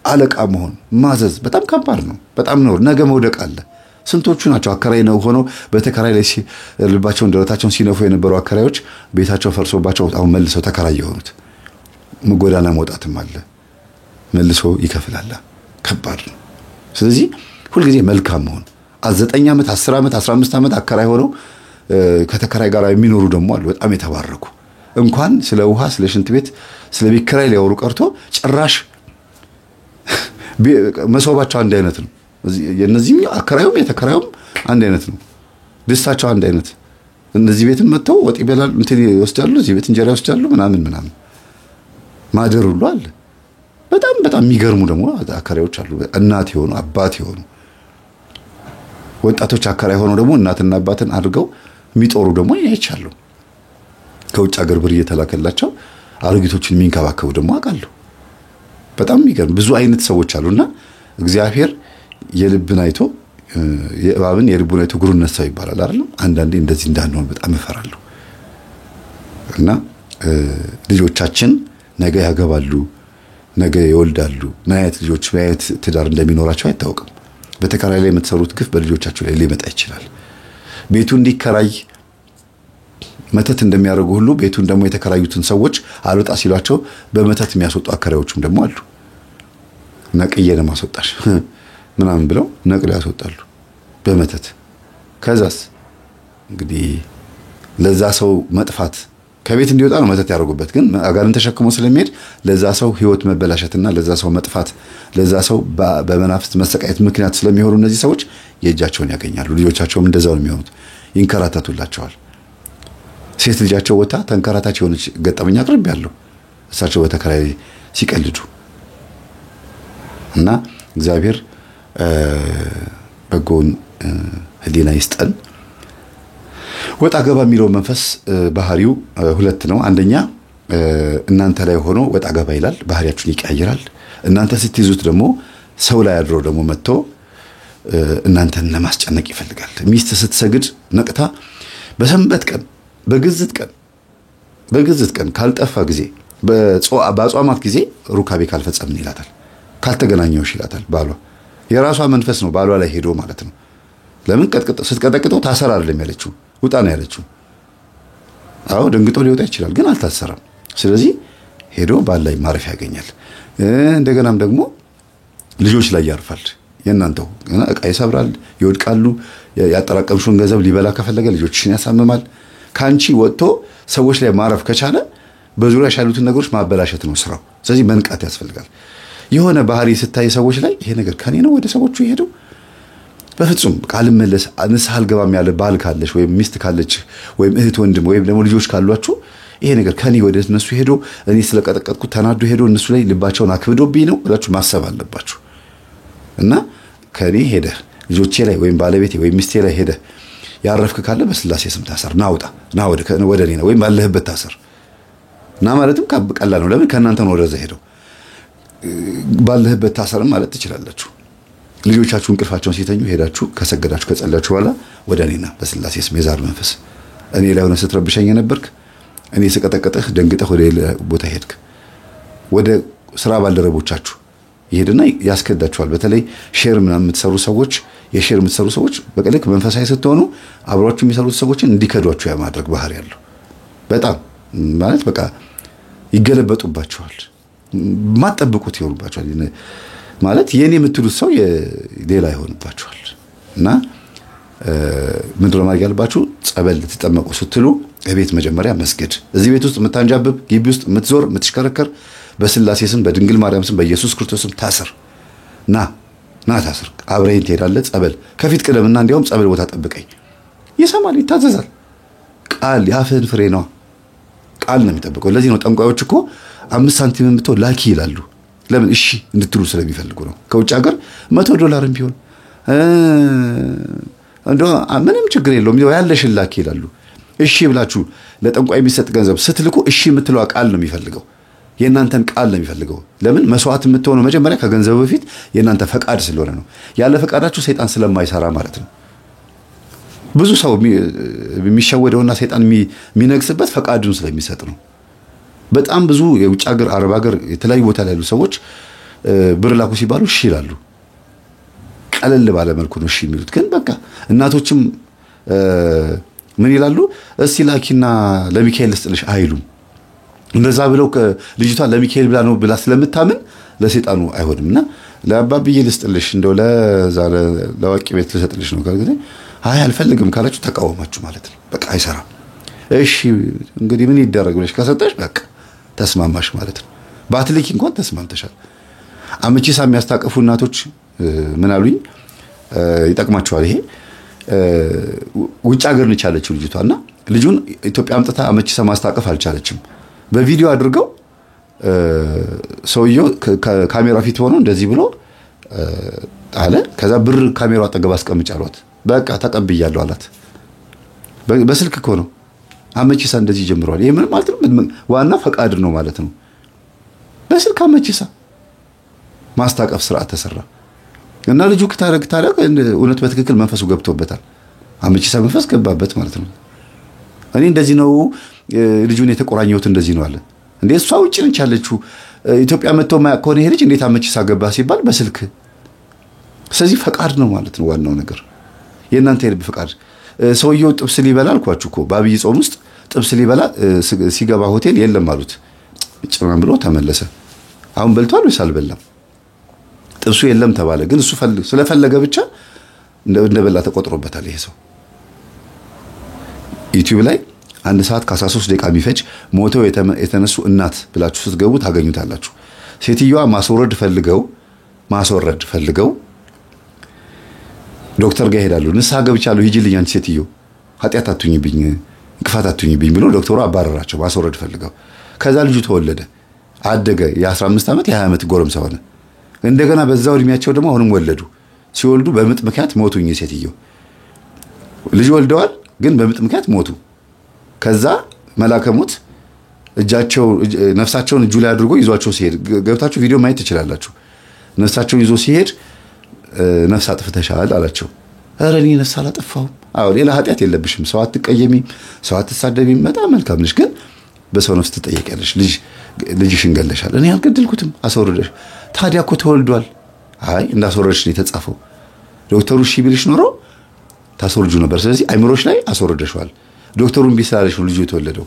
አለቃ መሆን ማዘዝ በጣም ከባድ ነው። በጣም ነው። ነገ መውደቅ አለ። ስንቶቹ ናቸው አከራይ ነው ሆኖ በተከራይ ላይ ልባቸውን ደረታቸውን ሲነፉ የነበሩ አከራዮች ቤታቸው ፈርሶባቸው አሁን መልሰው ተከራይ የሆኑት። ጎዳና መውጣትም አለ። መልሶ ይከፍላል። ከባድ ነው። ስለዚህ ሁልጊዜ መልካም መሆን 9 ዓመት 10 ዓመት 15 ዓመት አከራይ ሆነው ከተከራይ ጋር የሚኖሩ ደግሞ አሉ። በጣም የተባረኩ እንኳን ስለ ውሃ፣ ስለ ሽንት ቤት፣ ስለ ቤት ኪራይ ሊያወሩ ቀርቶ ጭራሽ መሶባቸው አንድ አይነት ነው። የነዚህም አከራዩም የተከራዩም አንድ አይነት ነው። ደስታቸው አንድ አይነት። እነዚህ ቤትም መጥተው ወጥ ይበላሉ፣ እንትን ይወስዳሉ፣ እዚህ ቤት እንጀራ ይወስዳሉ፣ ምናምን ማደር ሁሉ አለ። በጣም የሚገርሙ ደግሞ አከራዮች አሉ። እናት የሆኑ አባት የሆኑ ወጣቶች አከራይ ሆነው ደግሞ እናትና አባትን አድርገው የሚጦሩ ደግሞ አይቻለሁ። ከውጭ ሀገር ብር እየተላከላቸው አሮጊቶችን የሚንከባከቡ ደግሞ አውቃለሁ። በጣም የሚገርም ብዙ አይነት ሰዎች አሉና እግዚአብሔር የልብን አይቶ የእባብን የልቡን አይቶ እግሩን ነሳው ይባላል አይደል? አንዳንዴ እንደዚህ እንዳንሆን በጣም እፈራለሁ። እና ልጆቻችን ነገ ያገባሉ፣ ነገ ይወልዳሉ። ምን አይነት ልጆች ምን አይነት ትዳር እንደሚኖራቸው አይታወቅም። በተከራይ ላይ የምትሰሩት ግፍ በልጆቻችሁ ላይ ሊመጣ ይችላል። ቤቱ እንዲከራይ መተት እንደሚያደርጉ ሁሉ ቤቱን ደግሞ የተከራዩትን ሰዎች አልወጣ ሲሏቸው በመተት የሚያስወጡ አከራዮችም ደግሞ አሉ። ነቅዬ ለማስወጣሽ ምናምን ብለው ነቅለው ያስወጣሉ በመተት። ከዛስ እንግዲህ ለዛ ሰው መጥፋት ከቤት እንዲወጣ ነው መተት ያደርጉበት። ግን አጋርን ተሸክሞ ስለሚሄድ ለዛ ሰው ህይወት መበላሸትና ለዛ ሰው መጥፋት ለዛ ሰው በመናፍስት መሰቃየት ምክንያት ስለሚሆኑ እነዚህ ሰዎች የእጃቸውን ያገኛሉ። ልጆቻቸውም እንደዛው ነው የሚሆኑት፣ ይንከራተቱላቸዋል። ሴት ልጃቸው ወጣ ተንከራታች የሆነች ገጠመኛ አቅርብ ያለው እሳቸው በተከራይ ሲቀልዱ እና እግዚአብሔር በጎን ህሊና ይስጠን። ወጣ ገባ የሚለው መንፈስ ባህሪው ሁለት ነው። አንደኛ እናንተ ላይ ሆኖ ወጣ ገባ ይላል፣ ባህሪያችሁን ይቀያይራል። እናንተ ስትይዙት ደግሞ ሰው ላይ አድሮ ደግሞ መጥቶ እናንተን ለማስጨነቅ ይፈልጋል። ሚስት ስትሰግድ ነቅታ በሰንበት ቀን በግዝት ቀን ካልጠፋ ጊዜ በጾማት ጊዜ ሩካቤ ካልፈጸምን ይላታል፣ ካልተገናኘውሽ ይላታል። ባሏ የራሷ መንፈስ ነው ባሏ ላይ ሄዶ ማለት ነው። ለምን ስትቀጠቅጠው ታሰር አይደለም ያለችው፣ ውጣ ነው ያለችው። አዎ ደንግጦ ሊወጣ ይችላል፣ ግን አልታሰረም። ስለዚህ ሄዶ ባል ላይ ማረፊያ ያገኛል። እንደገናም ደግሞ ልጆች ላይ ያርፋል። የእናንተው እቃ ይሰብራል፣ ይወድቃሉ። ያጠራቀምሽውን ገንዘብ ሊበላ ከፈለገ ልጆችሽን ያሳምማል። ካንቺ ወጥቶ ሰዎች ላይ ማረፍ ከቻለ በዙሪያሽ ያሉትን ነገሮች ማበላሸት ነው ስራው። ስለዚህ መንቃት ያስፈልጋል። የሆነ ባህሪ ስታይ ሰዎች ላይ ይሄ ነገር ከኔ ነው ወደ ሰዎቹ ይሄዱ በፍጹም ቃል መለስ ንስሐ አልገባም ያለ ባል ካለሽ ወይም ሚስት ካለች ወይም እህት ወንድም ወይም ደግሞ ልጆች ካሏችሁ ይሄ ነገር ከኔ ወደ እነሱ ሄዶ እኔ ስለቀጠቀጥኩ ተናዶ ሄዶ እነሱ ላይ ልባቸውን አክብዶብኝ ነው ብላችሁ ማሰብ አለባችሁ። እና ከኔ ሄደ ልጆቼ ላይ ወይም ባለቤቴ ወይም ሚስቴ ላይ ሄደ ያረፍክ ካለ በስላሴ ስም ታሰር፣ ናውጣ ና ወደ እኔ ነው ወይም ባለህበት ታሰር ና ማለትም ቀላል ነው። ለምን ከእናንተ ነው ወደዛ ሄደው ባለህበት ታሰር ማለት ትችላላችሁ። ልጆቻችሁ እንቅልፋቸውን ሲተኙ ሄዳችሁ ከሰገዳችሁ ከጸለያችሁ በኋላ ወደ እኔና በስላሴ ስም የዛር መንፈስ እኔ ላይ ሆነ ስትረብሸኝ ነበርክ፣ እኔ ስቀጠቀጥህ ደንግጠህ ወደ ሌላ ቦታ ሄድክ። ወደ ስራ ባልደረቦቻችሁ ይሄድና ያስከዳችኋል። በተለይ ሼር ምናምን የምትሰሩ ሰዎች የሼር የምትሰሩ ሰዎች በቀልክ መንፈሳዊ ስትሆኑ አብሯችሁ የሚሰሩት ሰዎችን እንዲከዷችሁ ያማድረግ ባህሪ ያለው በጣም ማለት በቃ ይገለበጡባችኋል፣ ማጠብቁት ይሆኑባችኋል። ማለት የኔ የምትሉት ሰው ሌላ ይሆንባችኋል። እና ምንድነው ማድረግ ያለባችሁ? ጸበል ልትጠመቁ ስትሉ ቤት መጀመሪያ መስገድ። እዚህ ቤት ውስጥ የምታንጃብብ ግቢ ውስጥ የምትዞር የምትሽከረከር በስላሴ ስም በድንግል ማርያም ስም በኢየሱስ ክርስቶስ ስም ታስር፣ ና ታስር፣ አብረኸኝ ትሄዳለህ። ጸበል ከፊት ቅደምና እንዲያውም ጸበል ቦታ ጠብቀኝ። ይሰማል፣ ይታዘዛል። ቃል የአፍህን ፍሬ ነው፣ ቃል ነው የሚጠብቀው። ለዚህ ነው ጠንቋዮች እኮ 5 ሳንቲም ብትው ላኪ ይላሉ። ለምን? እሺ እንድትሉ ስለሚፈልጉ ነው። ከውጭ ሀገር $100 ቢሆን እንደው ምንም ችግር የለውም ያለሽን ላኪ ይላሉ። እሺ ብላችሁ ለጠንቋይ የሚሰጥ ገንዘብ ስትልኩ እሺ የምትለው ቃል ነው የሚፈልገው፣ የእናንተን ቃል ነው የሚፈልገው። ለምን? መስዋዕት የምትሆነው መጀመሪያ ከገንዘቡ በፊት የእናንተ ፈቃድ ስለሆነ ነው። ያለ ፈቃዳችሁ ሰይጣን ስለማይሰራ ማለት ነው። ብዙ ሰው የሚሸወደውና ሰይጣን የሚነግስበት ፈቃዱን ስለሚሰጥ ነው። በጣም ብዙ የውጭ ሀገር አረብ ሀገር የተለያዩ ቦታ ላይ ያሉ ሰዎች ብር ላኩ ሲባሉ እሺ ይላሉ። ቀለል ባለ መልኩ ነው እሺ የሚሉት። ግን በቃ እናቶችም ምን ይላሉ? እስቲ ላኪና ለሚካኤል ልስጥልሽ አይሉም። እንደዛ ብለው ልጅቷ ለሚካኤል ብላ ነው ብላ ስለምታምን ለሰይጣኑ አይሆንምና ለአባብዬ ልስጥልሽ እንደው ለዋቂ ቤት ልሰጥልሽ ነው ካልገዜ አይ አልፈልግም ካላችሁ ተቃወማችሁ ማለት ነው። በቃ አይሰራም። እሺ እንግዲህ ምን ይደረግ ብለሽ ከሰጠሽ በቃ ተስማማሽ ማለት ነው። ባትልኪ እንኳን ተስማምተሻል። አመቺሳ የሚያስታቀፉ እናቶች ምን አሉኝ? ይጠቅማቸዋል ይሄ። ውጭ ሀገር ነች ያለችው ልጅቷና ልጁን ኢትዮጵያ አምጥታ አመቺሳ ማስታቀፍ አልቻለችም። በቪዲዮ አድርገው ሰውየው ካሜራ ፊት ሆኖ እንደዚህ ብሎ አለ። ከዛ ብር ካሜራው አጠገብ አስቀምጫሏት። በቃ ተቀብያለሁ አላት። በስልክ እኮ ነው አመቺሳ እንደዚህ ጀምሯል። ይሄ ምን ማለት ነው? ዋና ፈቃድ ነው ማለት ነው። በስልክ አመቺሳ ማስታቀፍ ስርዓት ተሰራ እና ልጁ ታረግ እውነት በትክክል መንፈሱ ገብቶበታል። አመቺሳ መንፈስ ገባበት ማለት ነው። እኔ እንደዚህ ነው ልጁን የተቆራኘሁት እንደዚህ ነው አለ። እንዴ እሷ ውጭ ነች ያለችው ኢትዮጵያ መጥቶ ማያቆን ይሄ ልጅ እንዴት አመቺሳ ገባ ሲባል በስልክ ስለዚህ ፈቃድ ነው ማለት ነው ዋናው ነገር የእናንተ የልብ ፈቃድ ሰውየው ጥብስ ሊበላ አልኳችሁ እኮ በአብይ ጾም ውስጥ ጥብስ ሊበላ ሲገባ ሆቴል የለም አሉት ጭራም ብሎ ተመለሰ አሁን በልቷል ወይስ አልበላም ጥብሱ የለም ተባለ ግን እሱ ስለፈለገ ብቻ እንደበላ ተቆጥሮበታል ይሄ ሰው ዩቲዩብ ላይ 1 ሰዓት ከ13 ደቂቃ የሚፈጅ ሞተው የተነሱ እናት ብላችሁ ስትገቡ ታገኙታላችሁ ሴትዮዋ ማስወረድ ፈልገው ዶክተር ጋር ሄዳሉ ንስሐ ገብቻለሁ ሂጂልኝ አንቺ ሴትዮ ኃጢአት አትሁኝብኝ እንቅፋት አትሁኝብኝ ብሎ ዶክተሩ አባረራቸው ማስወረድ ፈልገው ከዛ ልጁ ተወለደ አደገ የ15 ዓመት የ20 ዓመት ጎረምሳ ሆነ እንደገና በዛው እድሜያቸው ደግሞ አሁንም ወለዱ ሲወልዱ በምጥ ምክንያት ሞቱኝ ሴትዮ ልጅ ወልደዋል ግን በምጥ ምክንያት ሞቱ ከዛ መላከ ሞት ነፍሳቸውን እጁ ላይ አድርጎ ይዟቸው ሲሄድ ገብታችሁ ቪዲዮ ማየት ትችላላችሁ ነፍሳቸውን ይዞ ሲሄድ ነፍስ አጥፍተሻል አላቸው ኧረ እኔ ነፍስ አላጠፋሁም አዎ ሌላ ኃጢአት የለብሽም ሰው አትቀየሚም ሰው አትሳደቢም በጣም መልካም ነሽ ግን በሰው ነፍስ ትጠየቂያለሽ ልጅሽን ገለሻል እኔ አልገደልኩትም አስወርደሽ ታዲያ እኮ ተወልዷል አይ እንዳስወረድሽ ነው የተጻፈው ዶክተሩ እሺ ቢልሽ ኖሮ ታስወርጁ ነበር ስለዚህ አይምሮሽ ላይ አስወርደሽዋል ዶክተሩን ቢሳለሽ ነው ልጁ የተወለደው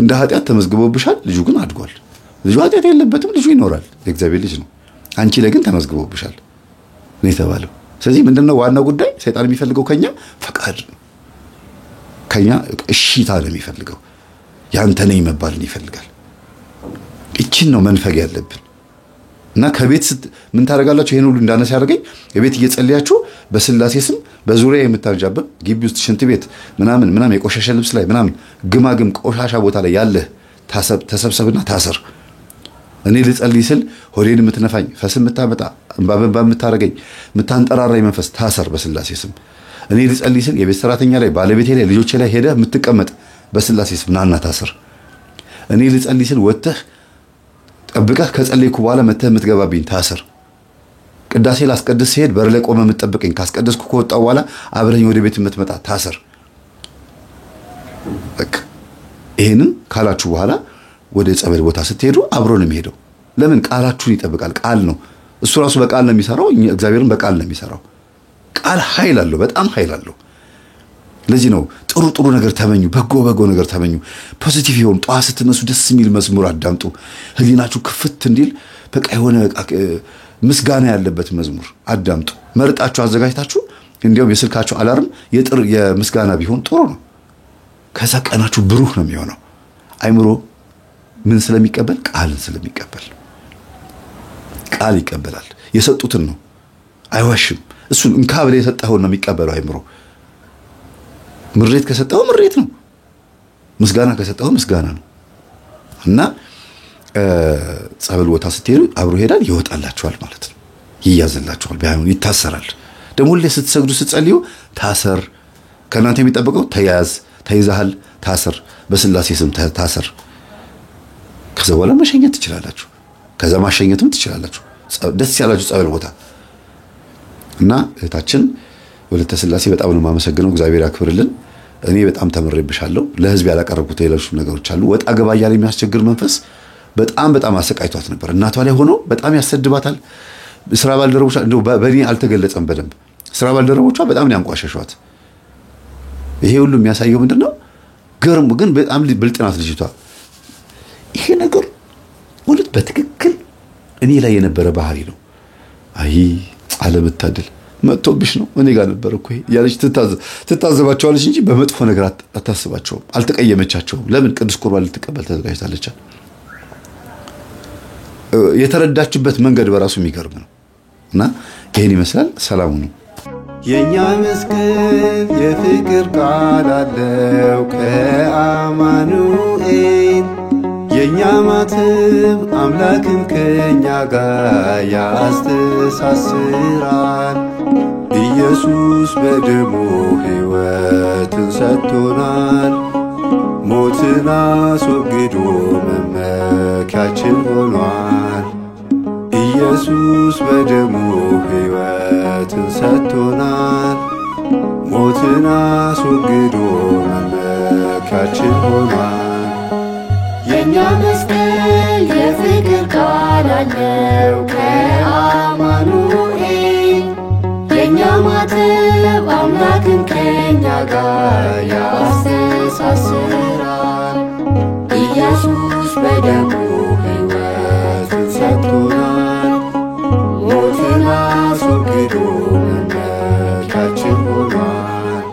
እንደ ኃጢአት ተመዝግቦብሻል ልጁ ግን አድጓል ልጁ ኃጢአት የለበትም ልጁ ይኖራል የእግዚአብሔር ልጅ ነው አንቺ ላይ ግን ተመዝግቦብሻል ነው የተባለው ስለዚህ ምንድነው ዋናው ጉዳይ ሰይጣን የሚፈልገው ከኛ ፈቃድ ከኛ እሺታ ነው የሚፈልገው ያንተ ነኝ መባልን ይፈልጋል እቺን ነው መንፈግ ያለብን እና ከቤት ምን ታደርጋላችሁ ይሄን ሁሉ እንዳነሳ ያደርገኝ የቤት እየጸልያችሁ በስላሴ ስም በዙሪያ የምታርጃበብ ግቢ ውስጥ ሽንት ቤት ምናምን የቆሻሻ ልብስ ላይ ምናምን ግማግም ቆሻሻ ቦታ ላይ ያለ ተሰብሰብና ታሰር እኔ ልጸልይ ስል ሆዴን የምትነፋኝ ፈስ የምታመጣ እንባበባ የምታረገኝ የምታንጠራራኝ መንፈስ ታሰር በስላሴ ስም እኔ ልጸልይ ስል የቤት ሰራተኛ ላይ ባለቤቴ ላይ ልጆቼ ላይ ሄደ የምትቀመጥ በስላሴ ስም ናና ታሰር እኔ ልጸልይ ስል ወጥተህ ጠብቀህ ከጸለይኩ በኋላ መተህ የምትገባብኝ ታሰር ቅዳሴ ላስቀድስ ሲሄድ በር ላይ ቆመህ የምትጠብቀኝ ካስቀደስኩ ከወጣው በኋላ አብረኝ ወደ ቤት የምትመጣ ታሰር በቃ ይሄንን ካላችሁ በኋላ ወደ ጸበል ቦታ ስትሄዱ አብሮ ነው የሚሄደው ለምን ቃላችሁን ይጠብቃል ቃል ነው እሱ ራሱ በቃል ነው የሚሰራው እግዚአብሔርን በቃል ነው የሚሰራው ቃል ኃይል አለው በጣም ኃይል አለው ለዚህ ነው ጥሩ ነገር ተመኙ በጎ ነገር ተመኙ ፖዚቲቭ ይሁን ጧት ስትነሱ ደስ የሚል መዝሙር አዳምጡ ህሊናችሁ ክፍት እንዲል በቃ የሆነ ምስጋና ያለበት መዝሙር አዳምጡ መርጣችሁ አዘጋጅታችሁ እንዲያውም የስልካችሁ አላርም የምስጋና ቢሆን ጥሩ ነው ከዛ ቀናችሁ ብሩህ ነው የሚሆነው አይምሮ ምን ስለሚቀበል ቃልን ስለሚቀበል ቃል ይቀበላል የሰጡትን ነው አይዋሽም እሱን እንካብለ የሰጠው ነው የሚቀበለው አይምሮ ምሬት ከሰጠው ምሬት ነው ምስጋና ከሰጠው ምስጋና ነው እና ጸበል ቦታ ስትሄዱ አብሮ ሄዳል ይወጣላችኋል ማለት ነው ይያዝላችኋል ባይሆን ይታሰራል ደግሞ ሁሌ ስትሰግዱ ስትጸልዩ ታሰር ከናንተ የሚጠበቀው ተይዛሃል ታሰር በስላሴ ስም ታሰር ከዛ በኋላ መሸኘት ትችላላችሁ ከዛ ማሸኘትም ትችላላችሁ ደስ ያላችሁ ጸበል ቦታ እና እህታችን ወለተ ስላሴ በጣም ነው ማመሰግነው እግዚአብሔር ያክብርልን እኔ በጣም ተመረብሻለሁ ለህዝብ ያላቀረብኩት ሌሎች ነገሮች አሉ ወጣ ገባ ያለ የሚያስቸግር መንፈስ በጣም አሰቃይቷት ነበር እናቷ ላይ ሆኖ በጣም ያሰድባታል ስራ ባልደረቦቿ እንደው በእኔ አልተገለጸም በደንብ ስራ ባልደረቦቿ በጣም ነው ያንቋሸሿት ይሄ ሁሉ የሚያሳየው ምንድነው ገርም ግን በጣም ብልጥናት ልጅቷ ይሄ ነገር ወለት በትክክል እኔ ላይ የነበረ ባህሪ ነው አይ አለመታደል መጥቶብሽ ነው እኔ ጋር ነበር እኮ ያለች ትታዘባቸዋለች እንጂ በመጥፎ ነገር አታስባቸው አልተቀየመቻቸው ለምን ቅዱስ ቁርባን ልትቀበል ተዘጋጅታለች የተረዳችበት መንገድ በራሱ የሚገርም ነው እና ይሄን ይመስላል ሰላሙ ነው የኛ መስቀል የፍቅር ቃል አለው ከአማኑኤል የኛ ማተብ አምላክን ከኛ ጋር ያስተሳስራል ኢየሱስ በደሙ ሕይወትን ሰጥቶናል ሞትን አስወግዶ መመኪያችን ሆኗል ኢየሱስ በደሙ ሕይወትን ሰጥቶናል ሞትን አስወግዶ መመኪያችን ሆኗል የኛ መስቀል የፍቅር ቃል አለው ከአማኑኤል ከኛ ጋር ያስተሳስራል። ኢየሱስ በደሙ ሕይወትን ሰጥቶናል። ሞትን አስወግዶ መመኪያችን ሆኗል።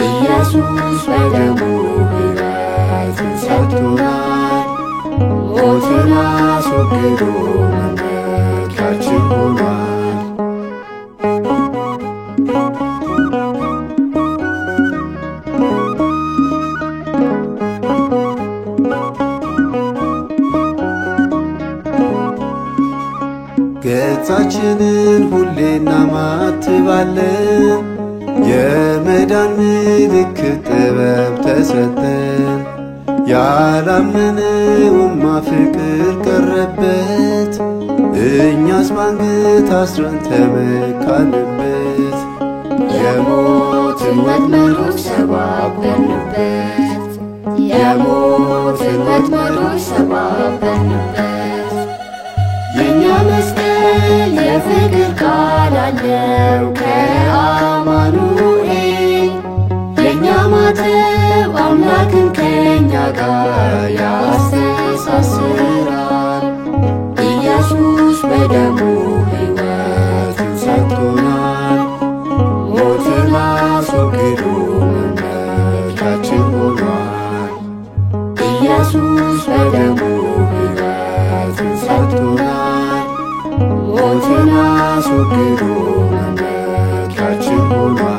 ኢየሱስ በደሙ ሕይወትን ሰጥቶናል። ሞትን አስወግዶ መመኪያችን ሆኗል። ገጻችንን ሁሌ እናማትባለን። የመዳን ምልክት ጥበብ ተሰጠን። ያላመነውማ ፍቅር ቀረበት። እኛስ ባንገት አስረን ተመካንበት። የሞትን ወጥመዶች ሰባበርንበት። የሞትን ወጥመዶች ሰባበርንበት። የእኛ መስቀል የፍቅር ቃል አለው ከአማኑኤል። የእኛ ማተብ አምላክን ከኛ ጋር ያስተሳስራል። ኢየሱስ በደሙ ሕይወትን ሰጥቶናል። ሞትን አስወግዶ መመኪያችን ሆኗል። ኢየሱስ በደሙ ሕይወትን ሰጥቶናል። ሞትን አስወግዶ መመኪያችን ሆኗል።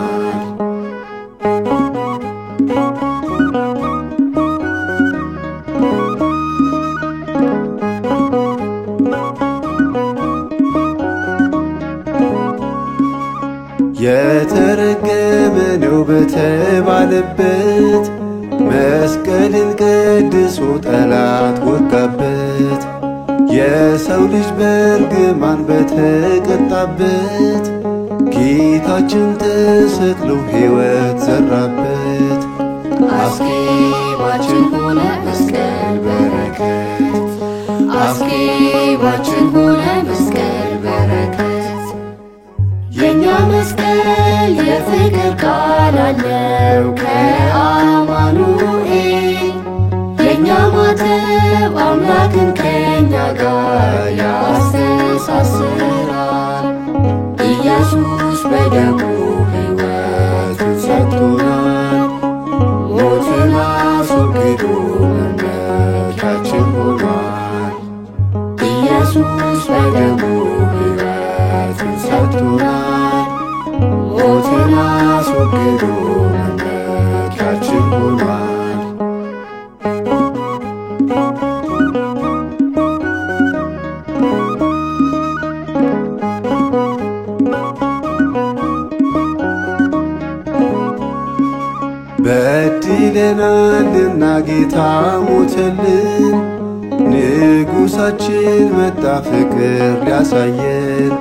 የተረገመ ነው በተባለበት መስቀልን ቀድሶ ጠላት ወጋበት። የሰው ልጅ በርግማን በተቀጣበት ጌታችን ተሰቅሎ ሕይወት ዘራበት። አስኬማችን ሆነ መስቀል በረከት። አስኬማችን ሆነ መስቀል በረከት። የእኛ መስቀል የፍቅር ቃል አለው ከአማኑኤል። የእኛ ማተብ አምላክን ከኛ ጋር ያስተሳስራል። ኢየሱስ በደሙ ሕይወትን ሰጥቶናል። ሞትን አስወግዶ መመኪያችን ሆኗል። ኢየሱስ በደሙ ሕይወትን ሰጥቶናል። ሞትን አስወግዶ መመኪያችን ሆኗል። በድለናልና ጌታ ሞተልን። ንጉሣችን መጣ ፍቅር ሊያሳየን።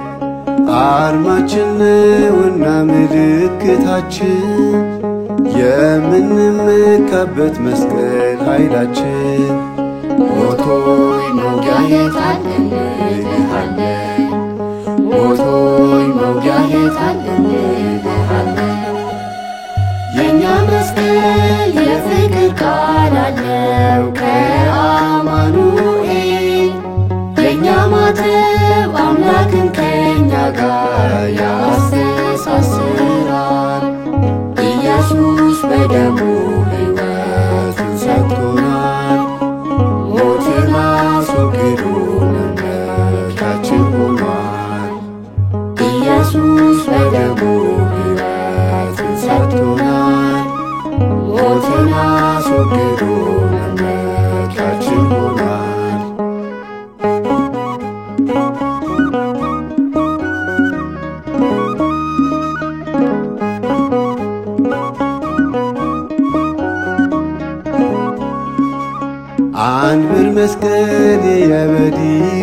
አርማችን ነውና ምልክታችን የምንመካበት መስቀል ኃይላችን። ሞቶይ መውጊያ የታለ እንልሃለን። ሞቶይ መውጊያ የታለ እንልሃለን። የእኛ መስቀል የፍቅር ቃል አለው ከአማኑኤል። የእኛ ማተብ አምላክን ከኛ ጋር ያስተሳስራል። ኢየሱስ በደሙ ሕይወትን ሰጥቶናል። ሞትን አስወግዶ መመኪያችን ሆኗል። ኢየሱስ በደሙ ሕይወትን ሰጥቶናል። ሞትን አስወግዶ መመኪያችን ሆኗል። አንብር መስቀል የበዲ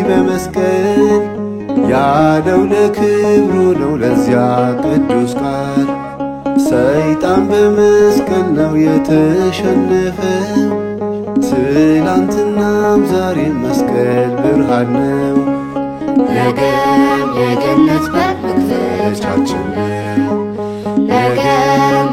በመስቀል ያለው ለክብሩ ነው ለዚያ ቅዱስ ቃል። ሰይጣን በመስቀል ነው የተሸነፈው። ትላንትናም ዛሬም መስቀል ብርሃን ነው። ነገም የገነት በር መክፈቻችን ነው። ነገም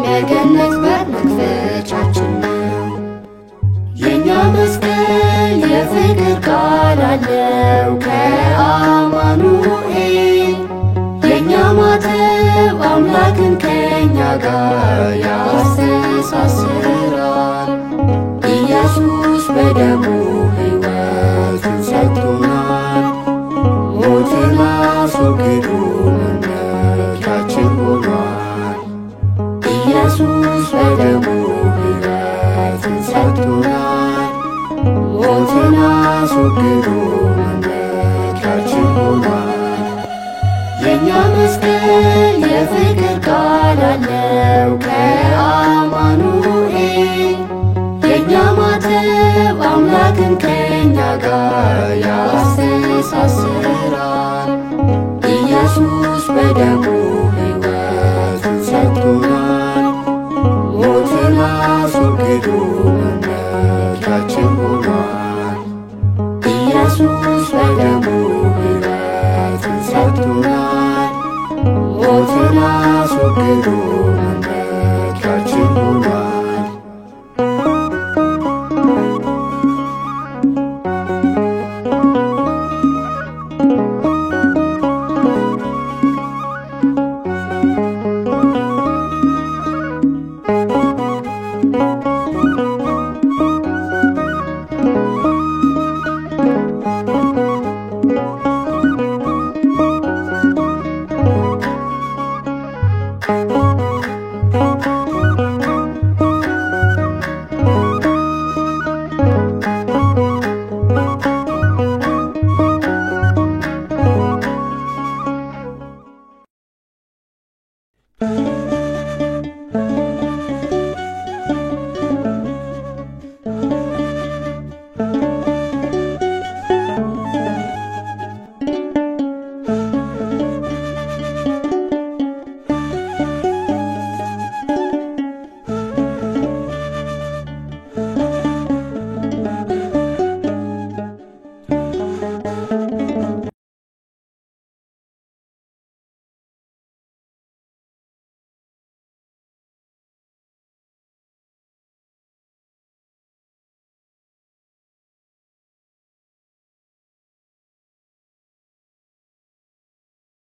የፍቅር ቃል አለው ከአማኑኤል የእኛ ማተብ አምላክን ከእኛ ጋር ያስተሳስራል። ኢየሱስ በደሙ ሕይወቱን ሰጥቶናል። ሞትን አስወግዶ መመኪያችን ሆኗል። ኢየሱስ በደሙ ሕይወቱን ሰጥቶናል። ሞትን አስወግዶ መመኪያችን ሆኗል። የእኛ መስቀል የፍቅር ቃል አለው ከአማኑኤል የእኛ ማተብ አምላክን ከእኛ ጋር ያስተሳስራል። ኢየሱስ በደሙ ሕይወቱን ሰጥቶናል። ሞትን አስወግዶ